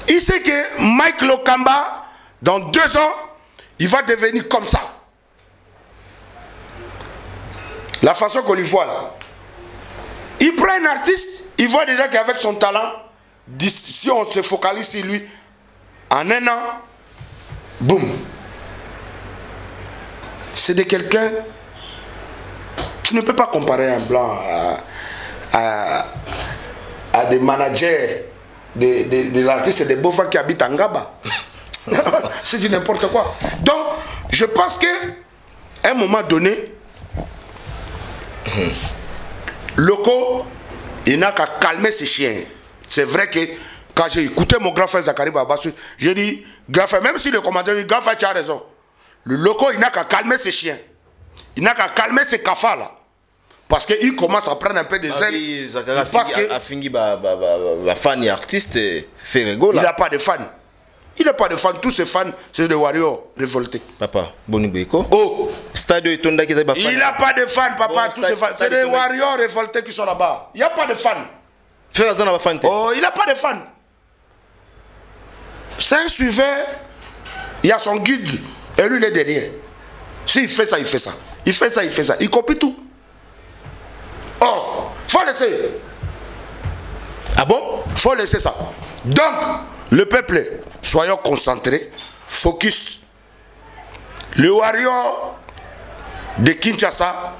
Ils savent que Mike Lokamba, dans 2 ans, il va devenir comme ça. La façon qu'on lui voit là. Il prend un artiste, il voit déjà qu'avec son talent, si on se focalise sur lui, en 1 an, boum. C'est de quelqu'un, tu ne peux pas comparer un blanc à des managers de l'artiste de Bofa qui habite en Gaba. C'est du n'importe quoi. Donc, je pense qu'à un moment donné, Loco, il n'a qu'à calmer ses chiens. C'est vrai que quand j'ai écouté mon grand frère Zakari Babassou, j'ai dit, grand frère, même si le commandant dit, grand frère, tu as raison. Le Loco, il n'a qu'à calmer ses chiens. Il n'a qu'à calmer ses cafards là. Parce qu'il commence à prendre un peu des ailes. Parce que fan et artiste fait rigoler. Il n'a pas de fans. Il n'a pas de fans. Tous ses fans, c'est des warriors révoltés. Papa, Bonibeko. Oh, Stadio Etonda qui est pas fan. Il n'a pas de fans, papa. Tous ses fans. C'est des warriors révoltés qui sont là-bas. Il n'y a pas de fans. Frère Zana va fan. Oh, il n'a pas de fans. C'est un suiveur. Il y a son guide. Et lui, il est derrière. S'il fait ça, il fait ça. Il fait ça, il fait ça. Il copie tout. Oh, faut laisser. Ah bon? Faut laisser ça. Donc, le peuple, soyons concentrés, focus. Le warrior de Kinshasa,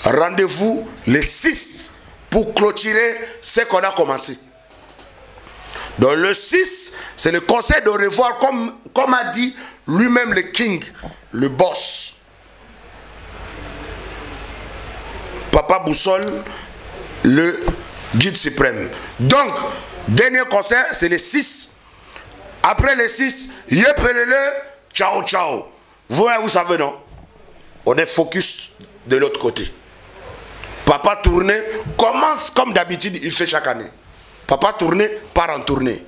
rendez-vous le 6 pour clôturer ce qu'on a commencé. Donc le 6, c'est le conseil de revoir, comme a dit lui-même le king, le boss. Papa Boussole, le guide suprême. Donc, dernier concert, c'est le 6. Après le 6, yepelele, ciao, ciao. Vous savez, non? On est focus de l'autre côté. Papa tournée commence comme d'habitude, il fait chaque année. Papa tournée part en tournée.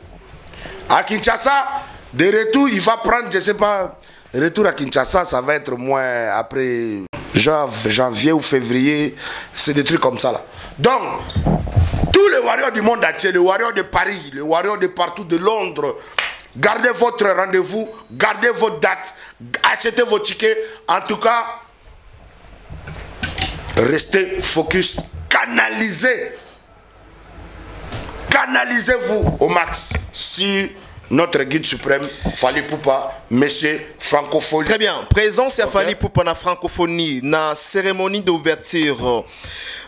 À Kinshasa, de retour, il va prendre, je ne sais pas, retour à Kinshasa, ça va être moins après janvier ou février, c'est des trucs comme ça là. Donc, tous les warriors du monde entier, les warriors de Paris, les warriors de partout, de Londres, gardez votre rendez-vous, gardez votre date, achetez vos tickets. En tout cas, restez focus, canalisez-vous au max si notre guide suprême, Fally Ipupa, monsieur Francophonie. Très bien, présence à Fally Ipupa na Francophonie, na cérémonie d'ouverture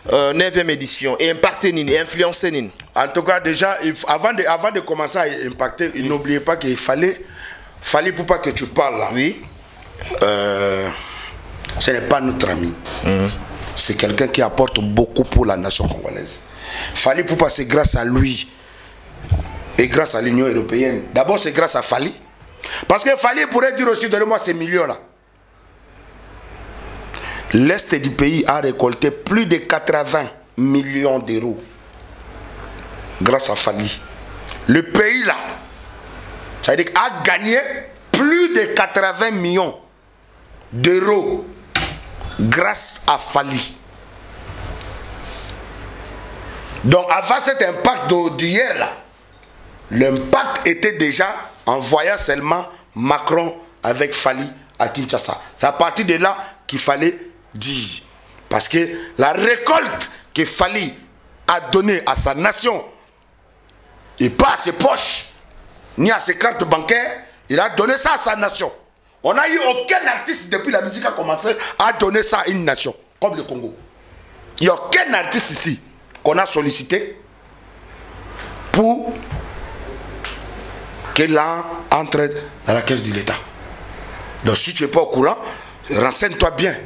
9e édition, et impacter et influencer. En tout cas, déjà, avant de commencer à impacter, n'oubliez pas qu'il fallait Fally Ipupa que tu parles là. Oui. Ce n'est pas notre ami. C'est quelqu'un qui apporte beaucoup pour la nation congolaise. Fally Ipupa, c'est grâce à lui et grâce à l'Union européenne. D'abord, c'est grâce à Fally. Parce que Fally pourrait dire aussi, donnez-moi ces millions-là. L'Est du pays a récolté plus de 80 millions d'euros grâce à Fally. Le pays là, ça veut dire a gagné plus de 80 millions d'euros grâce à Fally. Donc avant cet impact d'hier là, l'impact était déjà en voyant seulement Macron avec Fali à Kinshasa. C'est à partir de là qu'il fallait dire. Parce que la récolte que Fali a donnée à sa nation, et pas à ses poches, ni à ses cartes bancaires, il a donné ça à sa nation. On n'a eu aucun artiste depuis la musique a commencé à donner ça à une nation, comme le Congo. Il n'y a aucun artiste ici qu'on a sollicité pour qu'il entre dans la caisse de l'État. Donc si tu n'es pas au courant, renseigne-toi bien.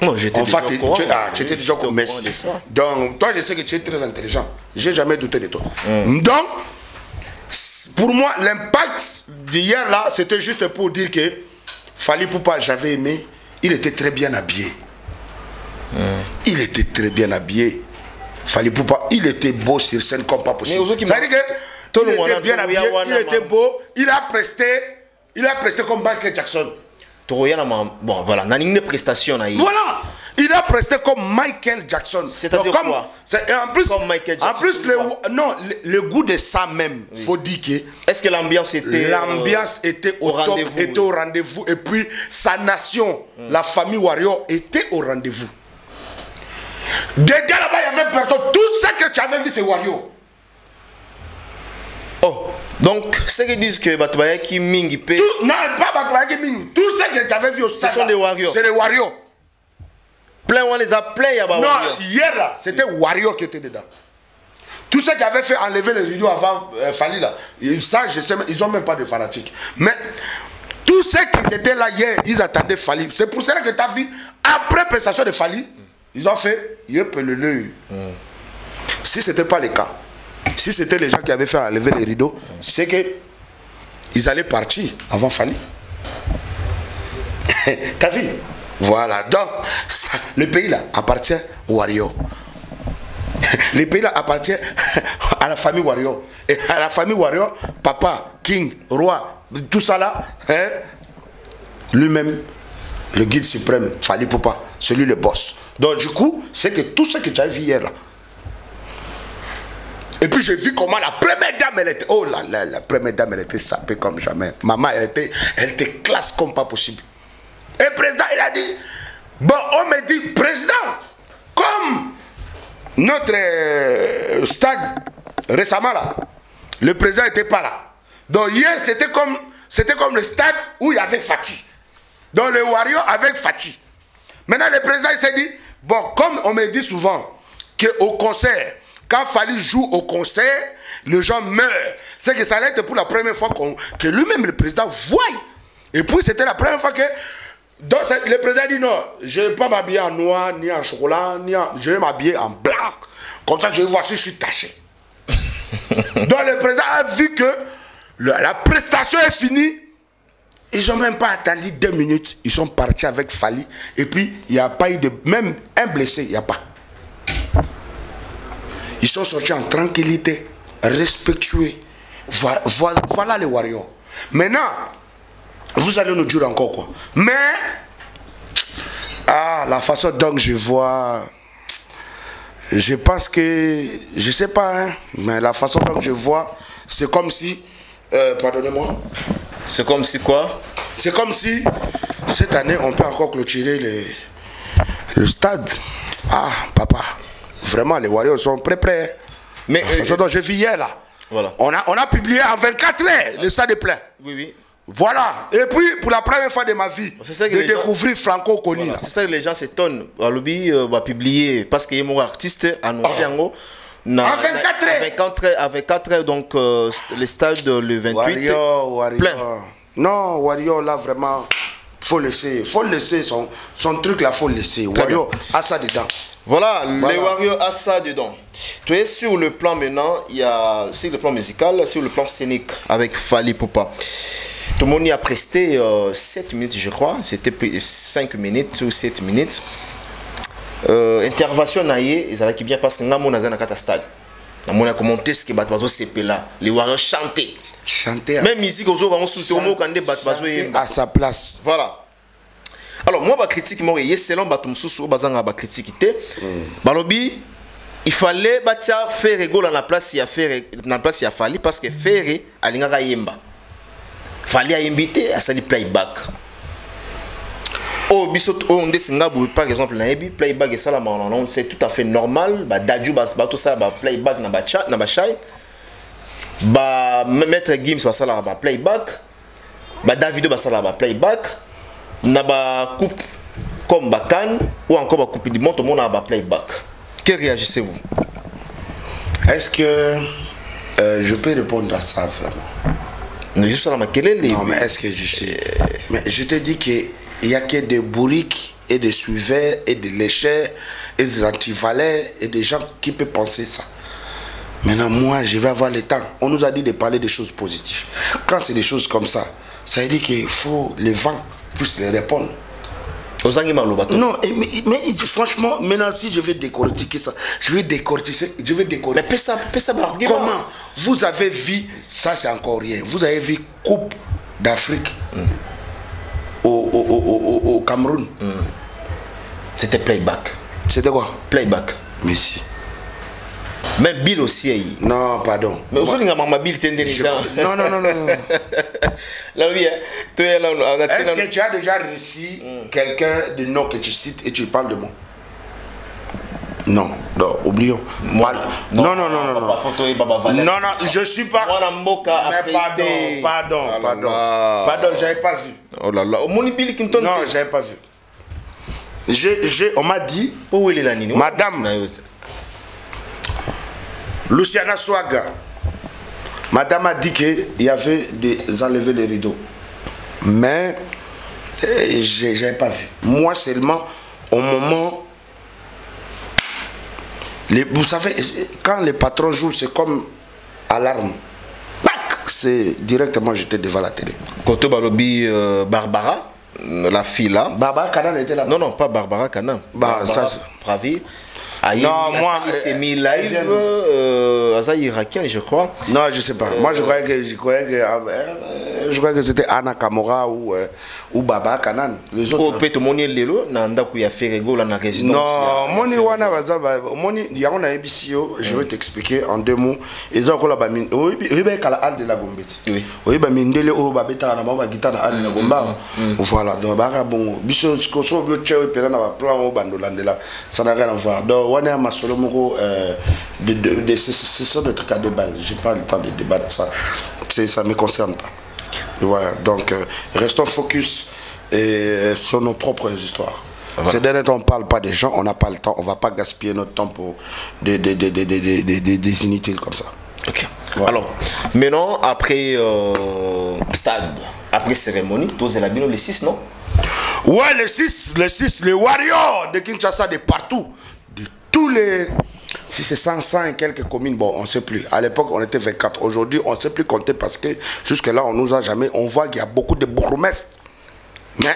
Non, j'étais déjà au courant. Tu étais déjà au courant. Donc, toi, je sais que tu es très intelligent. Je n'ai jamais douté de toi. Donc, pour moi, l'impact d'hier là, c'était juste pour dire que Fali Poupa, j'avais aimé. Il était très bien habillé. Il était très bien habillé. Fali Poupa, il était beau sur scène comme pas possible. Ça veut dire que il était bien habillé, il était beau, il a presté comme Michael Jackson. Bon, voilà, n'a une prestation. Voilà, il a presté comme Michael Jackson. C'est-à-dire quoi? En plus, comme Michael Jackson, en plus le goût de ça même, il faut dire que... Est-ce que l'ambiance était... L'ambiance était au top, était au rendez-vous. Et puis, sa nation, la famille Warrior, était au rendez-vous. Déjà là-bas, il y avait personne. Tout ce que tu avais vu, c'est Warrior. Oh, donc, ceux qui disent que Batubayaki Mingi paye... Non, pas Batubayaki Mingi. Tout ce que tu avais vu au stade, ce sont des Warriors. C'est des Warriors. Plein, on les a plein, il y a non, hier là, c'était Warrior qui était dedans. Tous ceux qui avaient fait enlever les vidéos avant Fali là, ça, je sais, ils n'ont même pas de fanatiques. Mais tous ceux qui étaient là hier, ils attendaient Fali. C'est pour cela que tu as vu, après prestation de Fali, ils ont fait yep le l'œil. Si ce n'était pas le cas, si c'était les gens qui avaient fait enlever les rideaux, c'est que ils allaient partir avant Fali. T'as vu? Voilà, donc ça, le pays là appartient aux Warriors. Le pays là appartient à la famille Warrior. Et à la famille Warrior, papa, king, roi, tout ça là, hein, lui-même, le guide suprême, Fali Poupa, celui le boss. Donc du coup, c'est que tout ce que tu as vu hier là. Et puis j'ai vu comment la première dame, elle était, oh là là, la première dame, elle était sapée comme jamais. Maman, elle était classe comme pas possible. Et le président, il a dit, bon, on me dit, président, comme notre stade récemment là, le président n'était pas là. Donc hier, c'était comme le stade où il y avait Fati. Donc le Warrior avec Fati. Maintenant, le président, il s'est dit, bon, comme on me dit souvent qu'au concert, quand Fali joue au concert, les gens meurent. C'est que ça allait être pour la première fois que lui-même, le président, voit. Et puis, c'était la première fois que... Donc, le président dit non, je ne vais pas m'habiller en noir, ni en chocolat, je vais m'habiller en blanc. Comme ça, je vais voir si je suis taché. Donc, le président a vu que la prestation est finie. Ils n'ont même pas attendu 2 minutes. Ils sont partis avec Fali. Et puis, il n'y a pas eu de... Même un blessé, il n'y a pas. Ils sont sortis en tranquillité, respectueux. Voilà les Warriors. Maintenant, vous allez nous dire encore quoi. Mais, la façon dont je vois, je pense que, je sais pas, hein, mais la façon dont je vois, c'est comme si, pardonnez-moi. C'est comme si quoi? C'est comme si, cette année, on peut encore clôturer le stade. Ah, papa, vraiment, les Warriors sont prêts. Mais, la façon dont je vis hier, là, voilà. On a publié en 24 heures, le stade est plein. Oui, oui. Voilà. Et puis, pour la première fois de ma vie, de découvrir Franco Koni. Voilà. C'est ça que les gens s'étonnent. Le lobby va publier, parce qu'il y a un artiste annoncé en gros. En 24 heures. Avec 4 heures, donc le stade le 28. Warrior. Plein. Non, Warrior, là, vraiment, faut laisser son truc là, faut laisser. Warrior a ça dedans. Voilà, les Warriors a ça dedans. Tu es sur le plan maintenant, il y a sur le plan musical, sur le plan scénique avec Fali Poupa. Tout le monde y a presté 7 minutes, je crois. C'était 5 minutes ou 7 minutes. Intervention naïe, ils allaient bien parce que nous avons un stade. Nous avons commenté ce que Batbazo CP là. Les Warriors chantaient. Même musique aux autres, on se à sa place. Voilà. Alors, moi, ma critique, selon Batumsou, Bazanga, ma critique, Balobi, il fallait faire rigolo dans la place, il y a Fali parce que faire Alinga Yemba. fallait inviter à sali playback. Oh bisot on desinga par exemple na ebi playback et ça là non c'est tout à fait normal ba daju ba tout ça ba playback na ba chat na ba chai ba mettre games ba ça là ba playback ba Davido ba ça là ba playback na ba coupe comme ba Cannes ou encore ba coupe du monde tout le monde a ba playback. Que réagissez-vous? Est-ce que je peux répondre à ça vraiment? Non, juste la non, mais est-ce que je sais? Mais je te dis qu'il n'y a que des bourriques et des suiveurs et des lécheurs et des antivalets et des gens qui peuvent penser ça. Maintenant, moi, je vais avoir le temps. On nous a dit de parler des choses positives. Quand c'est des choses comme ça, ça veut dire qu'il faut les vents puissent les répondre. Non, mais franchement, maintenant, si je vais décortiquer ça, je vais décortiquer. Mais ça comment vous avez vu, ça c'est encore rien, vous avez vu Coupe d'Afrique au Cameroun. C'était playback. C'était quoi? Playback. Mais si. Même Bill aussi. Non, pardon. Mais aujourd'hui, Bill t'es non. Est-ce que tu as déjà reçu quelqu'un de nom que tu cites et tu parles de moi? Non, oublions. Moi, non, je suis pas. Mais pardon, j'avais pas vu. Oh là là, non, j'avais pas vu. On m'a dit, Madame Luciana Swaga, Madame a dit qu'il y avait des enlever les rideaux. Mais je n'avais pas vu. Moi seulement, au moment... vous savez, quand les patrons jouent, c'est comme alarme. C'est directement jeté devant la télé. Côté Balobi, Barbara, la fille là. Barbara Kanan était là. Non, pas Barbara Kanan. Ça, Pravi. Non, moi, c'est mis live, Aza irakien, je crois. Non, je sais pas. Moi, je croyais que c'était Anna Kamora ou Baba Kanan. Les autres. Peut-être moni lelo, nanda kuya ferego la na résidence. Non, moni wana baza moni yangona ebisio, je vais t'expliquer en deux mots. Ils ont kola ba min. Oyibe kala al de la Gombeti. Oui. Oyiba mindele o ba beta na ba guitare al de la Gomba. Voilà, donc ba bongo. Biso skoso bio cheo pela na ba plan o bando landela. Ça n'a rien à voir. Donc on est à Masolomoko ce sont des trucs à débattre. J'ai pas le temps de débattre ça. Ça me concerne pas. Ouais, donc restons focus sur nos propres histoires. Voilà. Ces derniers temps, on ne parle pas des gens, on n'a pas le temps, on ne va pas gaspiller notre temps pour des inutiles comme ça. Ok. Voilà. Alors, maintenant, après stade, après cérémonie, tous les le 6, non? Ouais, le 6, les Warriors de Kinshasa, de partout, de tous les... Si c'est 100 et quelques communes, bon, on ne sait plus. À l'époque, on était 24. Aujourd'hui, on ne sait plus compter parce que jusque-là, on nous a jamais... On voit qu'il y a beaucoup de bourgmestres. Mais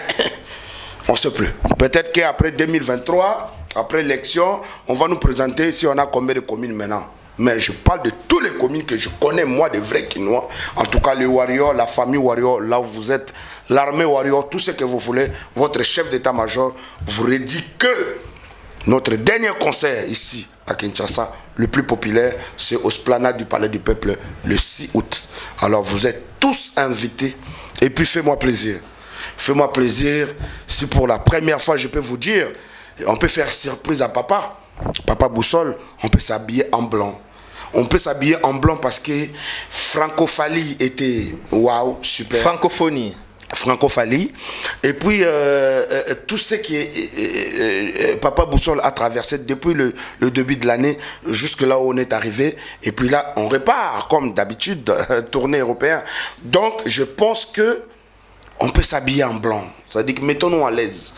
on ne sait plus. Peut-être qu'après 2023, après l'élection, on va nous présenter si on a combien de communes maintenant. Mais je parle de toutes les communes que je connais, moi, des vrais Kinois. En tout cas, les Warriors, la famille Warrior, là où vous êtes, l'armée Warrior, tout ce que vous voulez, votre chef d'état-major vous redit que notre dernier concert ici, à Kinshasa, le plus populaire, c'est au Esplanade du Palais du Peuple, le 6 août. Alors, vous êtes tous invités. Et puis, fais-moi plaisir. Fais-moi plaisir, si pour la première fois, je peux vous dire, on peut faire surprise à papa. Papa Boussole, on peut s'habiller en blanc. On peut s'habiller en blanc parce que Francophalie était waouh, super. Francophalie. Et puis, tout ce qui Papa Boussole a traversé depuis le début de l'année jusque là où on est arrivé. Et puis là, on repart comme d'habitude, tournée européenne. Donc, je pense que on peut s'habiller en blanc. C'est-à-dire que mettons-nous à l'aise.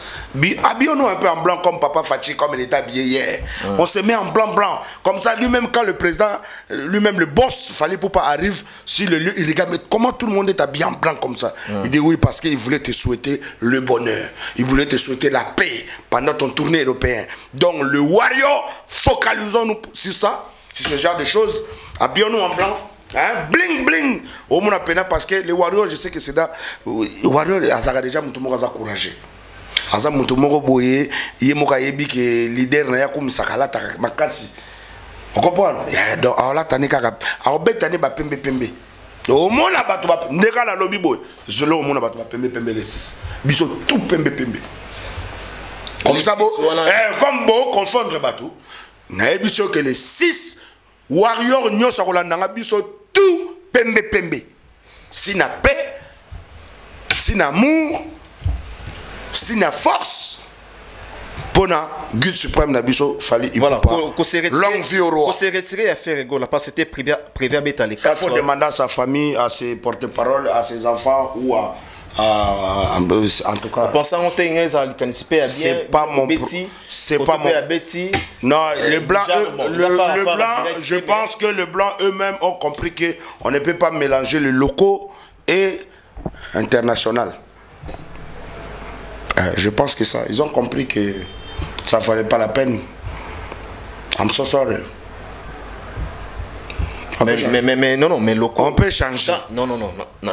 Habillons-nous un peu en blanc comme Papa Fachi, comme il était habillé hier. On se met en blanc. Comme ça, lui-même, quand le président, lui-même le boss, Fally Ipupa arrive sur le lieu, il regarde, mais comment tout le monde est habillé en blanc comme ça? Il dit oui, parce qu'il voulait te souhaiter le bonheur. Il voulait te souhaiter la paix pendant ton tournée européenne. Donc, le Warrior, focalisons-nous sur ça, sur ce genre de choses. Habillons-nous en blanc. Hein? Bling bling au monde appelle parce que les Warriors, je sais que c'est là les Warriors azaka déjà mutu moko courageux aza mutu moko boye ye moka yebi que leader na ya kumisakala ta makasi on comprend donc alors là tani kaka alors betani ba pembe Au moins la bateau, nega la lobby boy. Je l'ai au moins la bateau, pembe les 6. Biso tout pembe. Comme ça, comme beau, confondre le bateau. N'a biso que les 6 warriors nyos à Rolandanga biso tout pembe. Si na paix, si na amour, si na force, pona guide suprême na biso fallait il voilà, longue vie au roi. Pour se retirer à faire rigolo parce que c'était prévu à mettre les 4. Il faut demander à sa famille, à ses porte-parole, à ses enfants ou en tout cas. Pensant que c'est pas mon c'est pas mon non le blanc je pense que le blanc eux-mêmes ont compris que on ne peut pas mélanger le locaux et international. Je pense que ça ils ont compris que ça valait pas la peine. I'm so sorry. Mais non mais locaux on peut changer. Non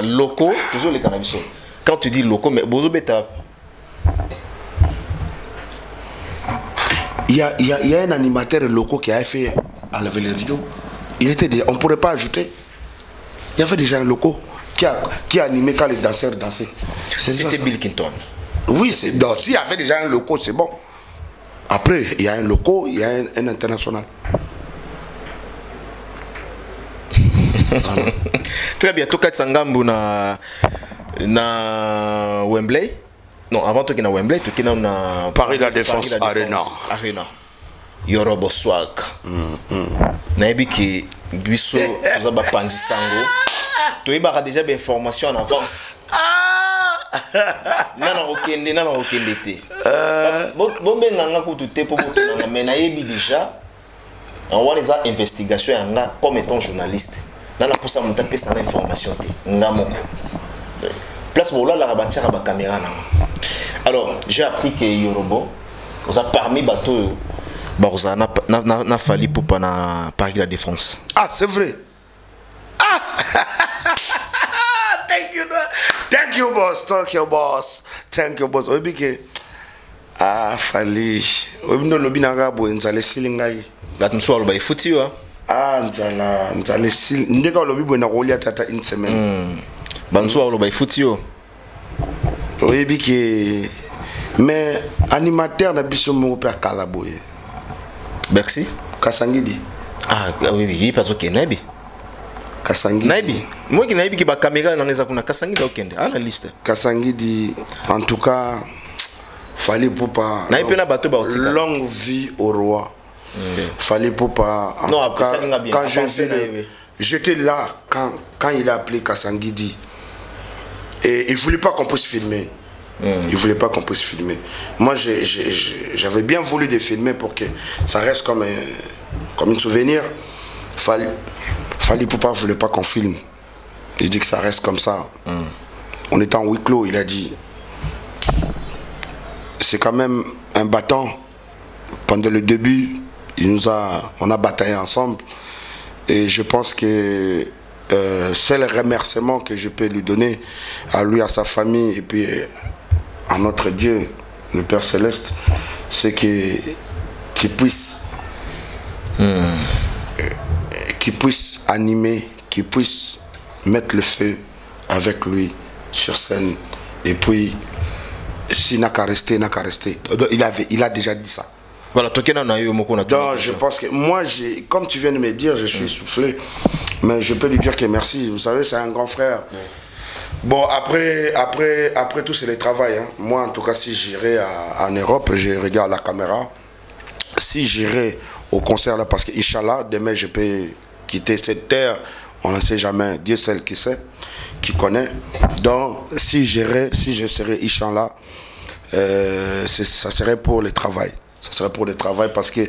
locaux toujours les cannabis. Quand tu dis locaux, mais Bozo Beta. Il y a un animateur local qui a fait à la rideau. Il était on ne pourrait pas ajouter. Il y avait déjà un local qui a animé quand les danseurs dansaient. C'était Bill Clinton. Oui, donc s'il y avait déjà un local, c'est bon. Après, il y a un local, il y a un international. Très bien. Toka Tsangambu na Wembley. Non, avant tout na Wembley, tout na Paris la Défense Arena. Yorobo swag. Na ebiki biso za ba panzi sango. To ibaka déjà des informations en avance. Nana okende te. Bombe nganga ko tout te po na mais na yebi déjà. On voit les investigations yanga comme étant journaliste. Dans la pousse à monter pesa na information te. Ngamoko. Place pour là la rabatir à la caméra. Alors, j'ai appris que Yorobo, on a parmi bateaux, n'a fallu pour pas Paris la Défense. Ah, c'est vrai. Ah, thank you, boss. Obike. Ah, fallu. Obino lobinaga bo nzale silingai. Batin soir le bail foutu wa. Ah, nzale sil. Ndeka lobi bo na rolia tata une semaine. Bonsoir le bail foutu. Oui, que mais animateur na biso mo père Kalaboye. Merci. Kasangidi. Ah oui, parce que Naibi. Kasangidi. Naibi. Moi qui Naibi qui ba caméra na ngeza kuna Kasangidi okende. Ah la liste. Kasangidi en tout cas fallait pour pas Naibi na bateau ba otika. Longue vie au roi. Fallait pour pas non, après ça bien. Quand j'étais là quand il a appelé Kasangidi. Et il voulait pas qu'on puisse filmer. Il voulait pas qu'on puisse filmer. Moi, j'avais bien voulu de filmer pour que ça reste comme un souvenir. Fallait Poupa voulait pas qu'on filme. Il dit que ça reste comme ça. On était en huis clos. Il a dit c'est quand même un battant. Pendant le début, on a bataillé ensemble. Et je pense que c'est le remerciement que je peux lui donner à lui, à sa famille et puis à notre Dieu, le Père Céleste, c'est qu'il puisse animer, qu'il puisse mettre le feu avec lui sur scène. Et puis, s'il n'a qu'à rester, n'a qu'à rester. Il a déjà dit ça. Voilà, donc je pense que moi, comme tu viens de me dire, je suis soufflé. Mais je peux lui dire que merci. Vous savez, c'est un grand frère. Bon, après tout, c'est le travail. Hein. Moi, en tout cas, si j'irai en Europe, je regarde la caméra. Si j'irai au concert, là, parce que, Inch'Allah, demain, je peux quitter cette terre. On ne sait jamais. Dieu seul qui sait, qui connaît. Donc, si je serai Inch'Allah, ça serait pour le travail. Ça serait pour le travail parce que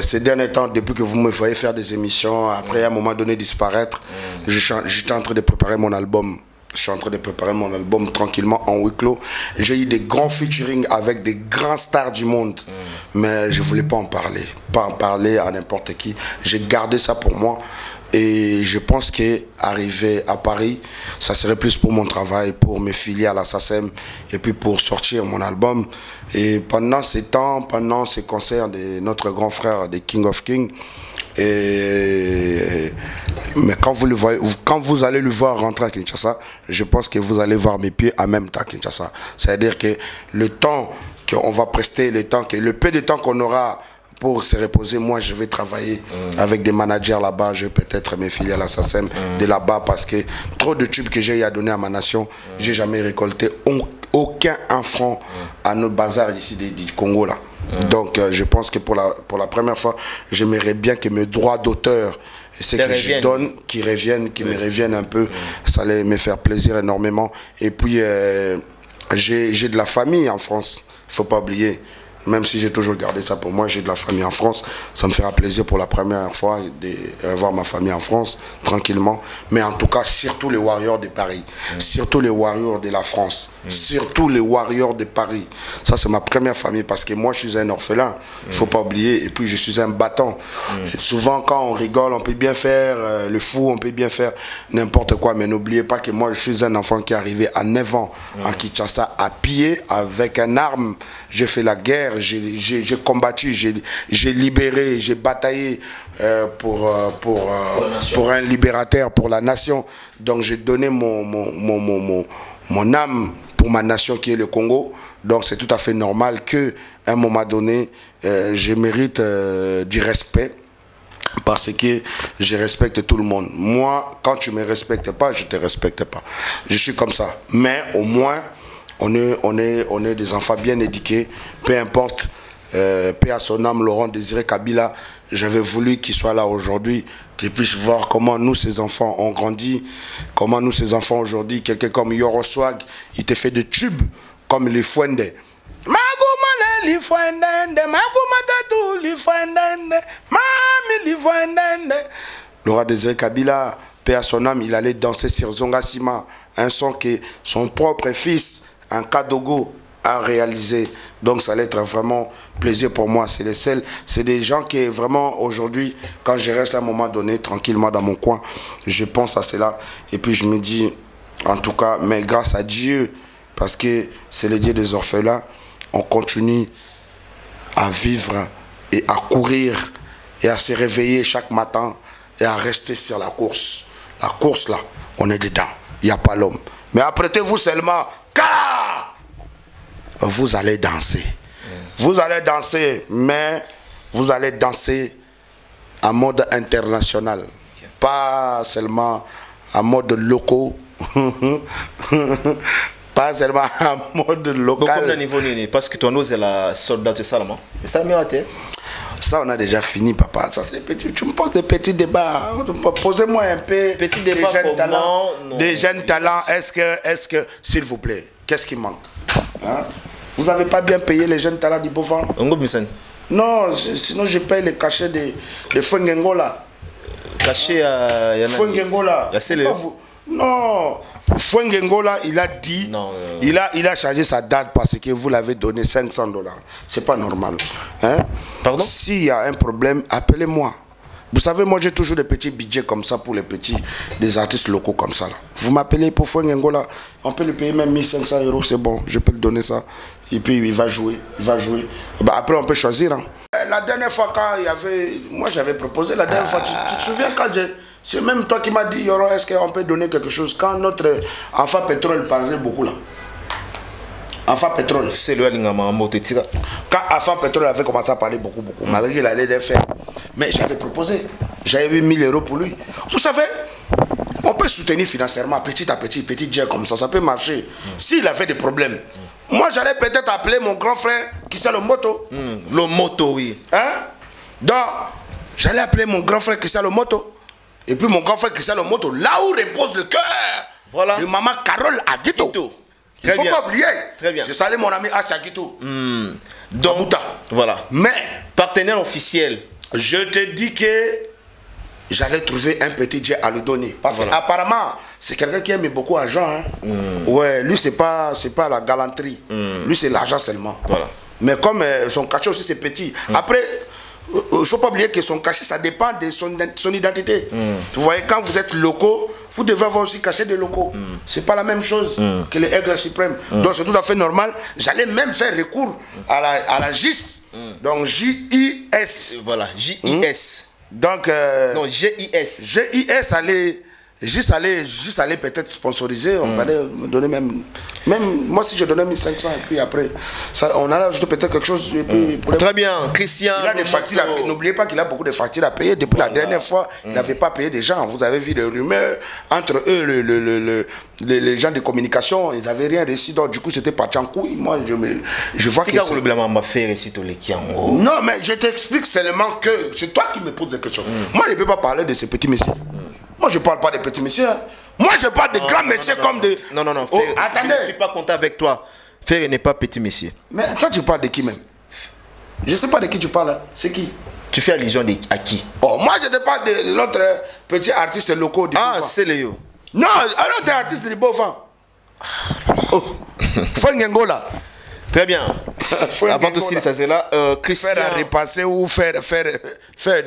ces derniers temps, depuis que vous me voyez faire des émissions, après à un moment donné disparaître, j'étais en train de préparer mon album. Je suis en train de préparer mon album tranquillement en huis clos. J'ai eu des grands featuring avec des grands stars du monde. Mais je ne voulais pas en parler. Pas en parler à n'importe qui. J'ai gardé ça pour moi. Et je pense qu'arriver à Paris, ça serait plus pour mon travail, pour me filier à la SACEM et puis pour sortir mon album. Et pendant ces temps, pendant ces concerts de notre grand frère, de King of King, Mais quand vous le voyez, quand vous allez le voir rentrer à Kinshasa, je pense que vous allez voir mes pieds en même temps à Kinshasa. C'est-à-dire que le temps qu'on va prester, le peu de temps qu'on aura pour se reposer, moi je vais travailler avec des managers là-bas, je vais peut-être me filer à l'assassin de là-bas parce que trop de tubes que j'ai à donner à ma nation, j'ai jamais récolté aucun franc à nos bazars ici du Congo là. Donc je pense que pour la première fois, j'aimerais bien que mes droits d'auteur, ce que je donne, qui me reviennent un peu, ça allait me faire plaisir énormément. Et puis j'ai de la famille en France, il ne faut pas oublier. Même si j'ai toujours gardé ça pour moi, j'ai de la famille en France. Ça me fera plaisir pour la première fois de voir ma famille en France, tranquillement. Mais en tout cas, surtout les Warriors de Paris. Surtout les Warriors de la France. Surtout les Warriors de Paris. Ça, c'est ma première famille parce que moi, je suis un orphelin. Il ne faut pas oublier. Et puis, je suis un battant. Et souvent, quand on rigole, on peut bien faire le fou, on peut bien faire n'importe quoi. Mais n'oubliez pas que moi, je suis un enfant qui est arrivé à 9 ans en Kinshasa à pied avec une arme. J'ai fait la guerre, j'ai combattu, j'ai libéré, j'ai bataillé pour un libérateur, pour la nation. Donc j'ai donné mon âme pour ma nation qui est le Congo. Donc c'est tout à fait normal qu'à un moment donné, je mérite du respect. Parce que je respecte tout le monde. Moi, quand tu ne me respectes pas, je ne te respecte pas. Je suis comme ça. Mais au moins, on est des enfants bien éduqués, peu importe, paix à son âme, Laurent Désiré Kabila, j'avais voulu qu'il soit là aujourd'hui, qu'il puisse voir comment nous, ces enfants, ont grandi, comment nous, ces enfants aujourd'hui, quelqu'un comme Yoro Swag, il te fait des tubes comme les Fouende. Laurent Désiré Kabila, paix à son âme, il allait danser sur Zonga Sima, un son que son propre fils, un Kadogo, a réalisé. Donc ça allait être vraiment plaisir pour moi. C'est des gens qui vraiment aujourd'hui, quand je reste à un moment donné tranquillement dans mon coin, je pense à cela et puis je me dis en tout cas, mais grâce à Dieu, parce que c'est le Dieu des orphelins, on continue à vivre et à courir et à se réveiller chaque matin et à rester sur la course. La course là, on est dedans, il n'y a pas l'homme. Mais apprêtez-vous seulement, car vous allez danser. Vous allez danser, mais vous allez danser en mode international. Pas seulement en mode local. Pas seulement en mode local. Comme niveau parce que ton os est la soldat de Salomon. Et ça ça, on a déjà fini, papa. Ça, c'est petit. Tu me poses des petits débats. Posez-moi un peu petit débat des jeunes talents. Est-ce que, s'il vous plaît, qu'est-ce qui manque, hein? Vous n'avez pas bien payé les jeunes talents du Beauvant? Non, sinon je paye les cachets de Fuengengola. Cachet à Fuengengola. Non. Fuengengola, il a dit, non, il a changé sa date parce que vous l'avez donné $500. C'est pas normal. Hein? Pardon? S'il y a un problème, appelez-moi. Vous savez, moi j'ai toujours des petits budgets comme ça pour les petits, des artistes locaux comme ça là. Vous m'appelez pour Fuengengola, on peut le payer même 1500 €, c'est bon, je peux le donner ça. Et puis il va jouer, Bah, après on peut choisir. Hein. La dernière fois quand il y avait, moi j'avais proposé la dernière fois, tu te souviens quand c'est même toi qui m'as dit, Yoro, est-ce qu'on peut donner quelque chose? Quand notre enfant pétrole parlait beaucoup là. Enfant pétrole. C'est le quand Enfant pétrole avait commencé à parler beaucoup, malgré qu'il allait les faire. Mais j'avais proposé, j'avais eu 1000 € pour lui. Vous savez, on peut soutenir financièrement petit à petit, petit jet comme ça peut marcher. S'il avait des problèmes, moi j'allais peut-être appeler mon grand frère qui c'est le moto. Le moto, oui. Hein? Donc, j'allais appeler mon grand frère qui c'est le moto. Et puis mon grand frère qui c'est le moto, là où repose le cœur de maman Carole Aguito. Il ne faut pas oublier. Très bien. J'ai salé mon ami Asi Aguito. Donc, voilà. Mais, partenaire officiel. Je te dis que j'allais trouver un petit jet à lui donner. Parce qu'apparemment, c'est quelqu'un qui aime beaucoup l'argent. Hein. Ouais, lui, c'est pas la galanterie. Lui, c'est l'argent seulement. Voilà. Mais comme son cachet aussi, c'est petit. Après, il ne faut pas oublier que son cachet, ça dépend de son identité. Vous voyez, quand vous êtes locaux, vous devez avoir aussi cachet de locaux. C'est pas la même chose que les aigles suprêmes. Donc c'est tout à fait normal. J'allais même faire recours à la JIS. Donc J-I-S. Voilà, J-I-S. Donc... non, GIS. GIS allait... Juste aller peut-être sponsoriser, on allait me donner même moi si je donnais 1500 et puis après ça, on allait ajouter peut-être quelque chose et puis très bien. Christian, il a des factures à payer. N'oubliez pas qu'il a beaucoup de factures à payer depuis la dernière fois, il n'avait pas payé des gens. Vous avez vu les rumeurs entre eux, les gens de communication, ils n'avaient rien reçu, donc du coup c'était parti en couille. Moi je vois que non, mais je t'explique seulement que c'est toi qui me poses des questions. Moi je ne peux pas parler de ces petits messieurs. Moi, je ne parle pas des petits messieurs. Moi, je parle des grands messieurs comme des... Non, oh, attendez. Je ne suis pas content avec toi. Ferre n'est pas petit monsieur. Mais toi, tu parles de qui même? Je ne sais pas de qui tu parles. C'est qui? Tu fais allusion à qui? Oh, moi, je te parle de l'autre petit artiste local du Ah, c'est Léo. Non, un autre artiste du Beaufort. Oh, Fangengola. Très bien. Avant tout ça, c'est là. Christian. Faire à repasser ou faire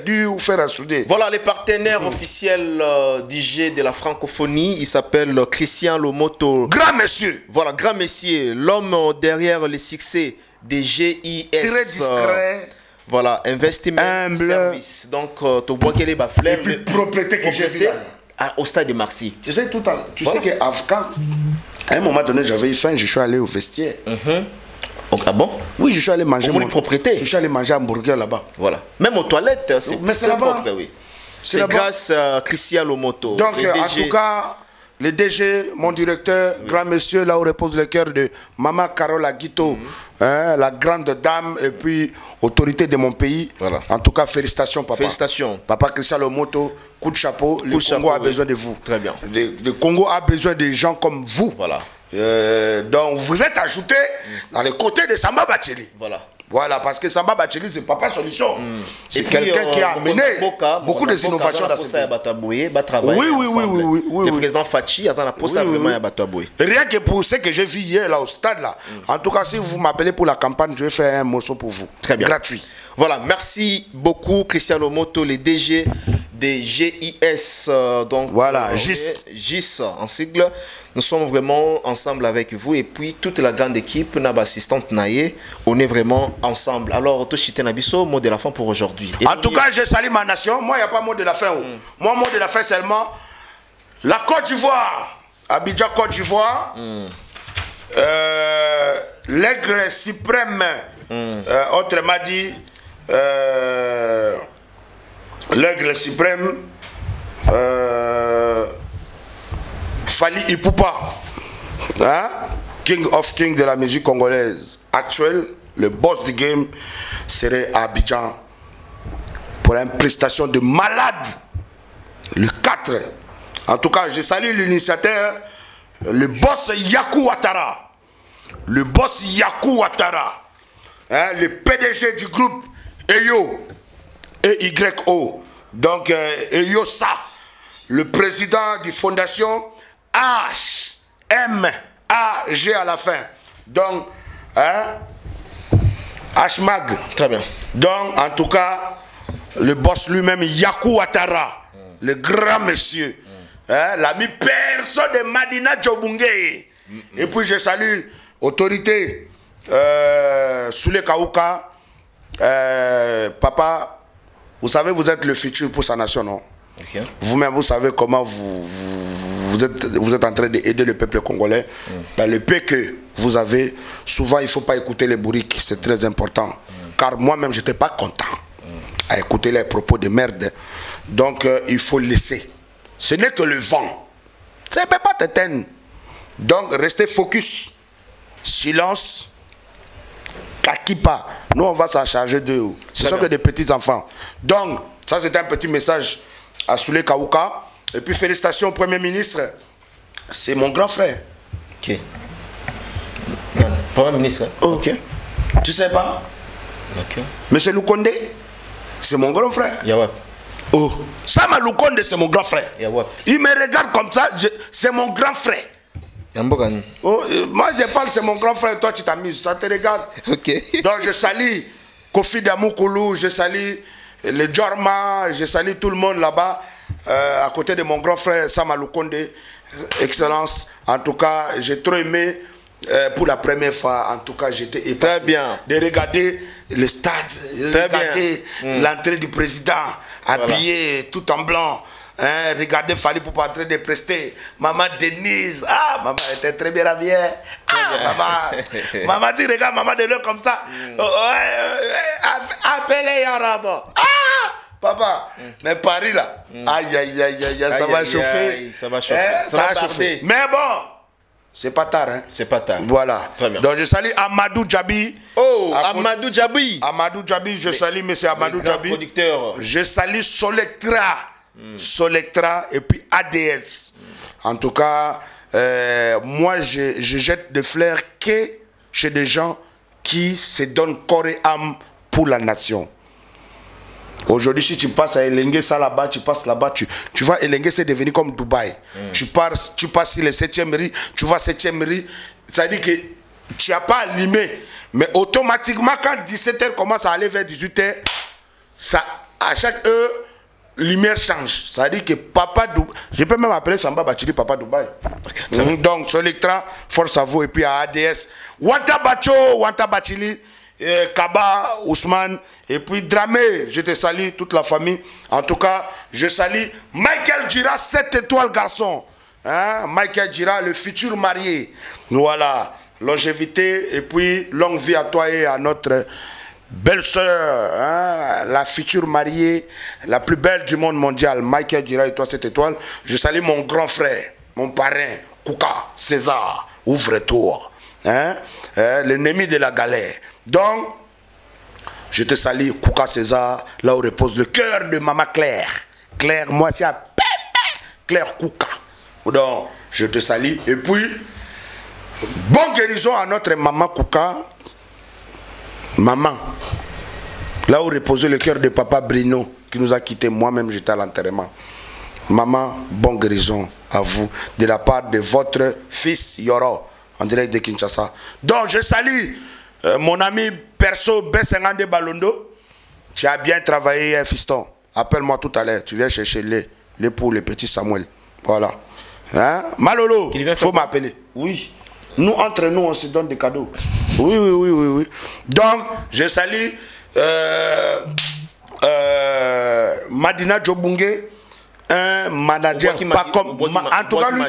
dur ou faire à souder. Voilà les partenaires officiels d'IG de la francophonie. Il s'appelle Christian Lomoto. Grand monsieur. Voilà, grand monsieur. L'homme derrière les succès des GIS. Très discret. Voilà, Investment humble. Service. Donc, tu vois quelle est ma flemme. Et puis, propriété que j'ai vu au stade de Marcy. Tu sais, tu sais qu'à un moment donné, j'avais eu faim, je suis allé au vestiaire. Ah bon? Oui, je suis allé manger mon propriété. Je suis allé manger un hamburger là-bas. Voilà. Même aux toilettes, c'est là-bas. Oui. C'est grâce à Christian Lomoto. Donc, en tout cas, le DG, mon directeur, grand monsieur, là où repose le cœur de Maman Carole Aguito, la grande dame et puis autorité de mon pays. Voilà. En tout cas, félicitations, papa. Félicitations. Papa Christian Lomoto, coup de chapeau. Le Congo a besoin de vous. Très bien. Le Congo a besoin de gens comme vous. Voilà. Donc vous êtes ajouté dans les côtés de Samba Bacheli. Voilà, parce que Samba Bacheli, c'est Papa Solution. C'est quelqu'un qui a amené beaucoup de innovations dans ce pays. Oui. Le président Fachi a vraiment Bataboué. Rien que pour ce que j'ai vu hier là au stade là. En tout cas, si vous m'appelez pour la campagne, je vais faire un morceau pour vous. Très bien. Gratuit. Voilà, merci beaucoup Christian Lomoto, les DG des GIS. Donc, voilà, GIS en sigle. Nous sommes vraiment ensemble avec vous et puis toute la grande équipe, Naba assistante Naye, on est vraiment ensemble. Alors, Toshite Nabiso, mot de la fin pour aujourd'hui. En tout cas, je salue ma nation. Moi, il n'y a pas mot de la fin. Moi, mot de la fin seulement. La Côte d'Ivoire, Abidjan, Côte d'Ivoire, l'aigle suprême, autrement dit, l'aigle suprême, Fali Ipupa, King of King de la musique congolaise actuelle, le boss du game serait à Abidjan pour une prestation de malade le 4. En tout cas, je salue l'initiateur, le boss Yakou Ouattara. Le boss Yakou Ouattara, le PDG du groupe EYO, EYO. Donc, EYO SA, le président de fondation HMAG à la fin. Donc, HMAG. Très bien. Donc, en tout cas, le boss lui-même, Yakou Ouattara, le grand monsieur, l'ami personne de Madina Djobungé. Et puis, je salue autorité, Soulé Kaouka, papa, vous savez, vous êtes le futur pour sa nation, non? Okay. Vous-même, vous savez comment vous êtes en train d'aider le peuple congolais. Dans le peu que vous avez, souvent, il ne faut pas écouter les bourriques, c'est très important. Car moi-même, je n'étais pas content à écouter les propos de merde. Donc, il faut laisser. Ce n'est que le vent. Ça ne peut pas t'éteindre. Donc, restez focus. Silence. Kakipa. Nous, on va s'en charger d'eux. Ce sont que des petits-enfants. Donc, ça, c'était un petit message à Soulé Kaouka. Et puis, félicitations au Premier ministre. C'est mon grand frère. Ok. Non, Premier ministre. Oh. Ok. Tu sais pas? Ok. Monsieur Lukonde, c'est mon grand frère. Yawap. Oh. Sama Lukonde, c'est mon grand frère. Yawap. Il me regarde comme ça, c'est mon grand frère. Oh, moi je parle, c'est mon grand frère, toi tu t'amuses, ça te regarde. Ok. Donc je salue Kofi Damoukulu, je salue le Djorma, je salue tout le monde là-bas, à côté de mon grand frère Sama Lukonde, excellence. En tout cas, j'ai trop aimé, pour la première fois, en tout cas j'étais épaté. Très bien. De regarder le stade, de regarder l'entrée du président habillé tout en blanc. Hein, regardez Fally Ipupa en train de prester. Maman Denise, ah, maman était très bien habillée. Ah, maman dit, regarde, maman de l'eau comme ça. Appelez Yarabo. Ah, papa, mais Paris là, aïe, aïe, aïe, aïe, ça va chauffer. Ça va chauffer. Ça va chauffer. Mais bon, c'est pas tard. Hein. C'est pas tard. Voilà. Très bien. Donc je salue Amadou Djabi. Oh, Amadou Djabi. Amadou Djabi, je salue monsieur Amadou Djabi. Producteur. Je salue Solectra. Solectra et puis ADS. En tout cas, moi je jette des fleurs que chez des gens qui se donnent corps et âme pour la nation. Aujourd'hui, si tu passes à Elengue, ça là-bas, tu passes là-bas, tu vois, Elengue, c'est devenu comme Dubaï. Tu passes sur le 7e riz, tu vois 7e riz, ça veut dire que tu n'as pas allumé. Mais automatiquement, quand 17h commence à aller vers 18h, ça, à chaque heure, lumière change. Ça veut dire que Papa Dubaï, je peux même appeler Samba Bachili Papa Dubaï. Donc, Solectra, force à vous, et puis à ADS. Wanta Bacho, Wanta Bachili. Kaba, Ousmane, et puis Dramé, je te salue, toute la famille. En tout cas, je salue Michael Djira, 7 étoiles garçon. Hein? Michael Djira, le futur marié. Voilà, longévité, et puis longue vie à toi et à notre belle-sœur, hein? La future mariée, la plus belle du monde mondial. Michael Djira et toi, 7 étoiles. Je salue mon grand frère, mon parrain, Kouka, César, ouvre-toi. Hein? L'ennemi de la galère. Donc, je te salue, Kouka César, là où repose le cœur de Maman Claire. Claire, moi, c'est à Pembe. Claire Kouka. Donc, je te salue. Et puis, bonne guérison à notre Maman Kouka. Maman, là où reposait le cœur de Papa Bruno, qui nous a quittés. Moi-même, j'étais à l'enterrement. Maman, bonne guérison à vous, de la part de votre fils Yoro, en direct de Kinshasa. Donc, je salue mon ami perso B52 Balondo. Tu as bien travaillé, fiston. Appelle-moi tout à l'heure. Tu viens chercher les pour le petit Samuel. Voilà. Hein? Malolo, il faut m'appeler. Oui. Nous, entre nous, on se donne des cadeaux. Oui, oui, oui, oui, oui. Donc, je salue Madina Djobunge, un manager pas comme... En tout cas, lui,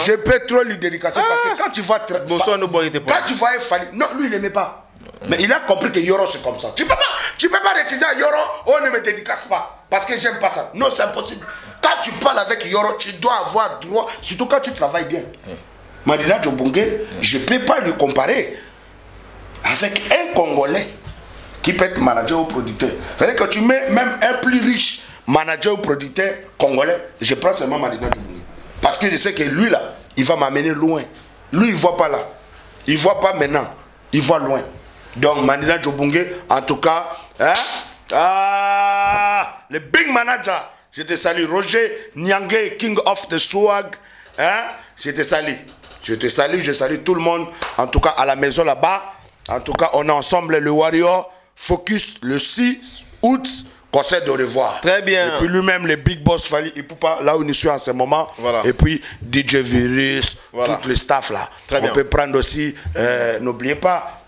je peux trop lui dédicacer parce que quand tu vois... Quand tu vois Fally... Non, lui, il n'aimait pas. Mais il a compris que Yoro, c'est comme ça. Tu peux pas refuser à Yoro, on ne me dédicace pas. Parce que j'aime pas ça. Non, c'est impossible. Quand tu parles avec Yoro, tu dois avoir droit, surtout quand tu travailles bien. Madina Djobunge, je ne peux pas lui comparer avec un Congolais qui peut être manager ou producteur. C'est-à-dire que tu mets même un plus riche manager ou producteur congolais, je prends seulement Madina Djobunge. Parce que je sais que lui là, il va m'amener loin. Lui, il ne voit pas là. Il ne voit pas maintenant. Il voit loin. Donc Madina Djobunge, en tout cas, hein? Le big manager, je te salue. Roger Nyangé, King of the Swag, hein? Je te salue. Je te salue, je salue tout le monde. En tout cas, à la maison là-bas. En tout cas, on est ensemble, le Warrior. Focus le 6 août. Conseil de revoir. Très bien. Et puis lui-même, le Big Boss Fally Ipupa, là où nous sommes en ce moment. Voilà. Et puis DJ Virus, voilà. Tout le staff là. Très bien. On peut prendre aussi, n'oubliez pas,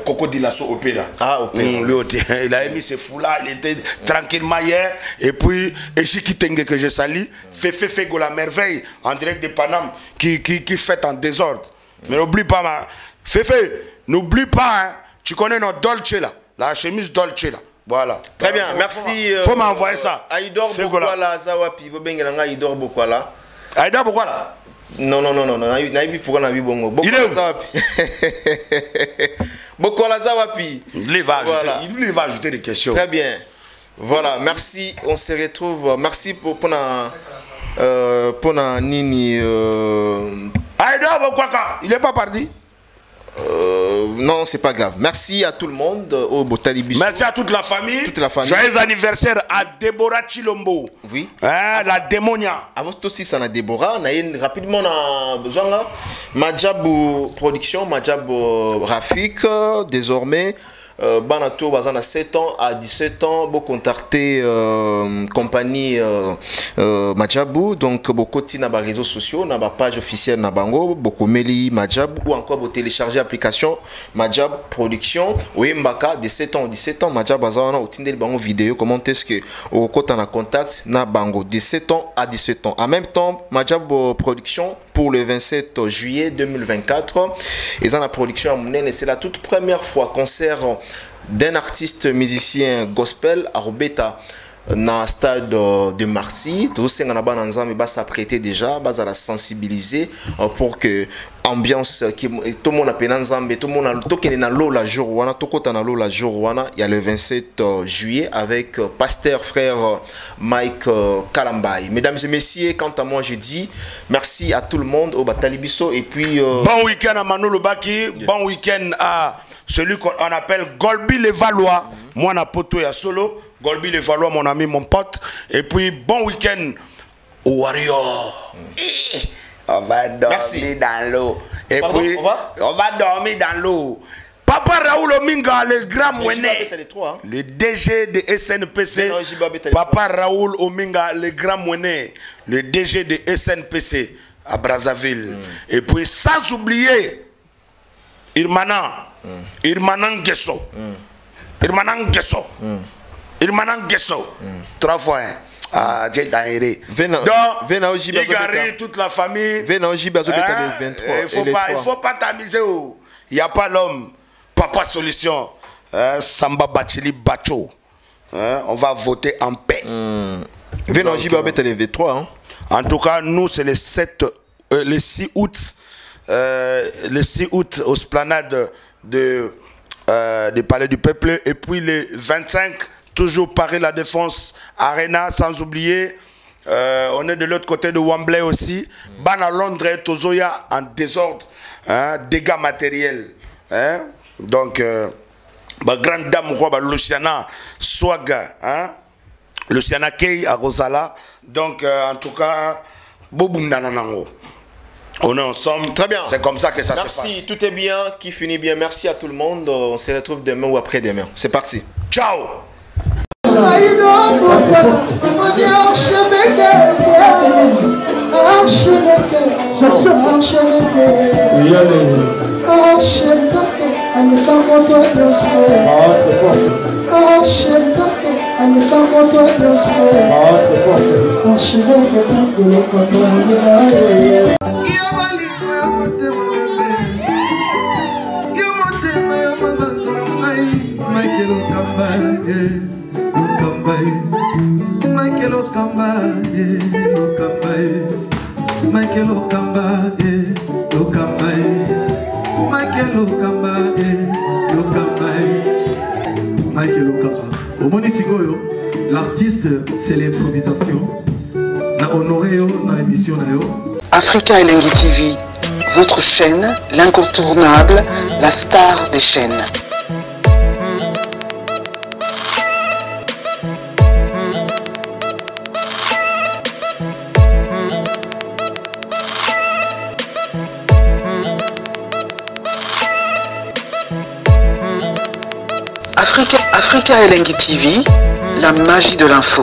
Coco Dilasso Opéra. Ah, Opéra. Il a mis ses foulards, il était tranquillement hier. Et puis, Eshiki Tengue que je salue, Fefe Fego la merveille, en direct de Paname, qui fait en désordre. Mais n'oublie pas, Fefe, n'oublie pas, hein, tu connais notre Dolce là, la chemise Dolce là. Voilà. Très bien, merci. Faut m'envoyer ça. Aïdor Bokwala, Zawapi, Bobengelanga, Aïdor Bokwala. Aïdor Bokwala? Non. Naïbi pourquoi on a vu bongo. Bokwala Zawapi. Bokwala Zawapi. Il va ajouter des questions. Très bien. Voilà, merci. On se retrouve. Merci pour Nini. Aïdor Bokwaka, il n'est pas parti. Non, c'est pas grave. Merci à tout le monde au Botalibiso. Merci à toute la famille. Joyeux anniversaire à Déborah Chilombo. Oui. Hein, la démonia. Avant tout aussi, ça na Déborah. Rapidement, on a besoin de Majab Production, Majab Rafik, désormais. Banato bazana 7 ans à 17 ans, vous contactez compagnie Majabu, donc vous côté na réseaux sociaux, na page officielle na bango, vous meli Majabu ou encore vous téléchargez l'application Majab Production ou Mbaka de 7 ans 17 ans Majab bazana ou tindel bango vidéo comment est-ce que au côté en contact na bango de 7 ans à 17 ans. En même temps Majab Production pour le 27 juillet 2024 et dans la production à Mounene, c'est la toute première fois concert d'un artiste musicien gospel à Robeta dans le stade de Marty. Tout ce qu'on va s'apprêter déjà, va la sensibiliser pour que ambiance qui tout le monde appelle ensemble, tout le monde tout qui est dans l'eau la jour tout côté dans l'eau la jour il y a le 27 juillet avec pasteur frère Mike Kalambay. Mesdames et messieurs, quant à moi je dis merci à tout le monde au Batalibiso et puis bon week-end à Manolo Baki, bon week-end à celui qu'on appelle Golby Les Valois, moi na poto ya solo, Golby Les Valois mon ami mon pote et puis bon week-end au Warrior. On va dormir dans l'eau. Et puis, on va dormir dans l'eau. Papa Raoul Ominga, le grand moinet. Le DG de SNPC. Papa Raoul Ominga, le grand moinet. Le DG de SNPC à Brazzaville. Et puis, sans oublier, Irmanan. Irmanan Gesso. Irmanan Gesso. Irmanan Gesso. 3 fois. Ah, j'ai d'aéré. Donc, Igari, toute la famille. Il faut pas t'amuser. Il n'y a pas l'homme. Papa Solution. Samba Bachili Bacho. On va voter en paix. En tout cas, nous, c'est le 6 août. Le 6 août, au Esplanade de Palais du Peuple. Et puis le 25, toujours Paris La Défense Arena, sans oublier, on est de l'autre côté de Wembley aussi. Ban à Londres, Tozoya en désordre, dégâts matériels. Donc, grande dame, Luciana Swaga, Luciana Kei à Rosala. Donc, en tout cas, Boboum Nananango. On est ensemble. Très bien. C'est comme ça que ça se passe. Merci, tout est bien, qui finit bien. Merci à tout le monde. On se retrouve demain ou après-demain. C'est parti. Ciao. L'artiste, c'est l'improvisation. Na honoré na émission na yo. Africa Elengi TV, votre chaîne, l'incontournable, la star des chaînes. Africa Elengi TV, la magie de l'info.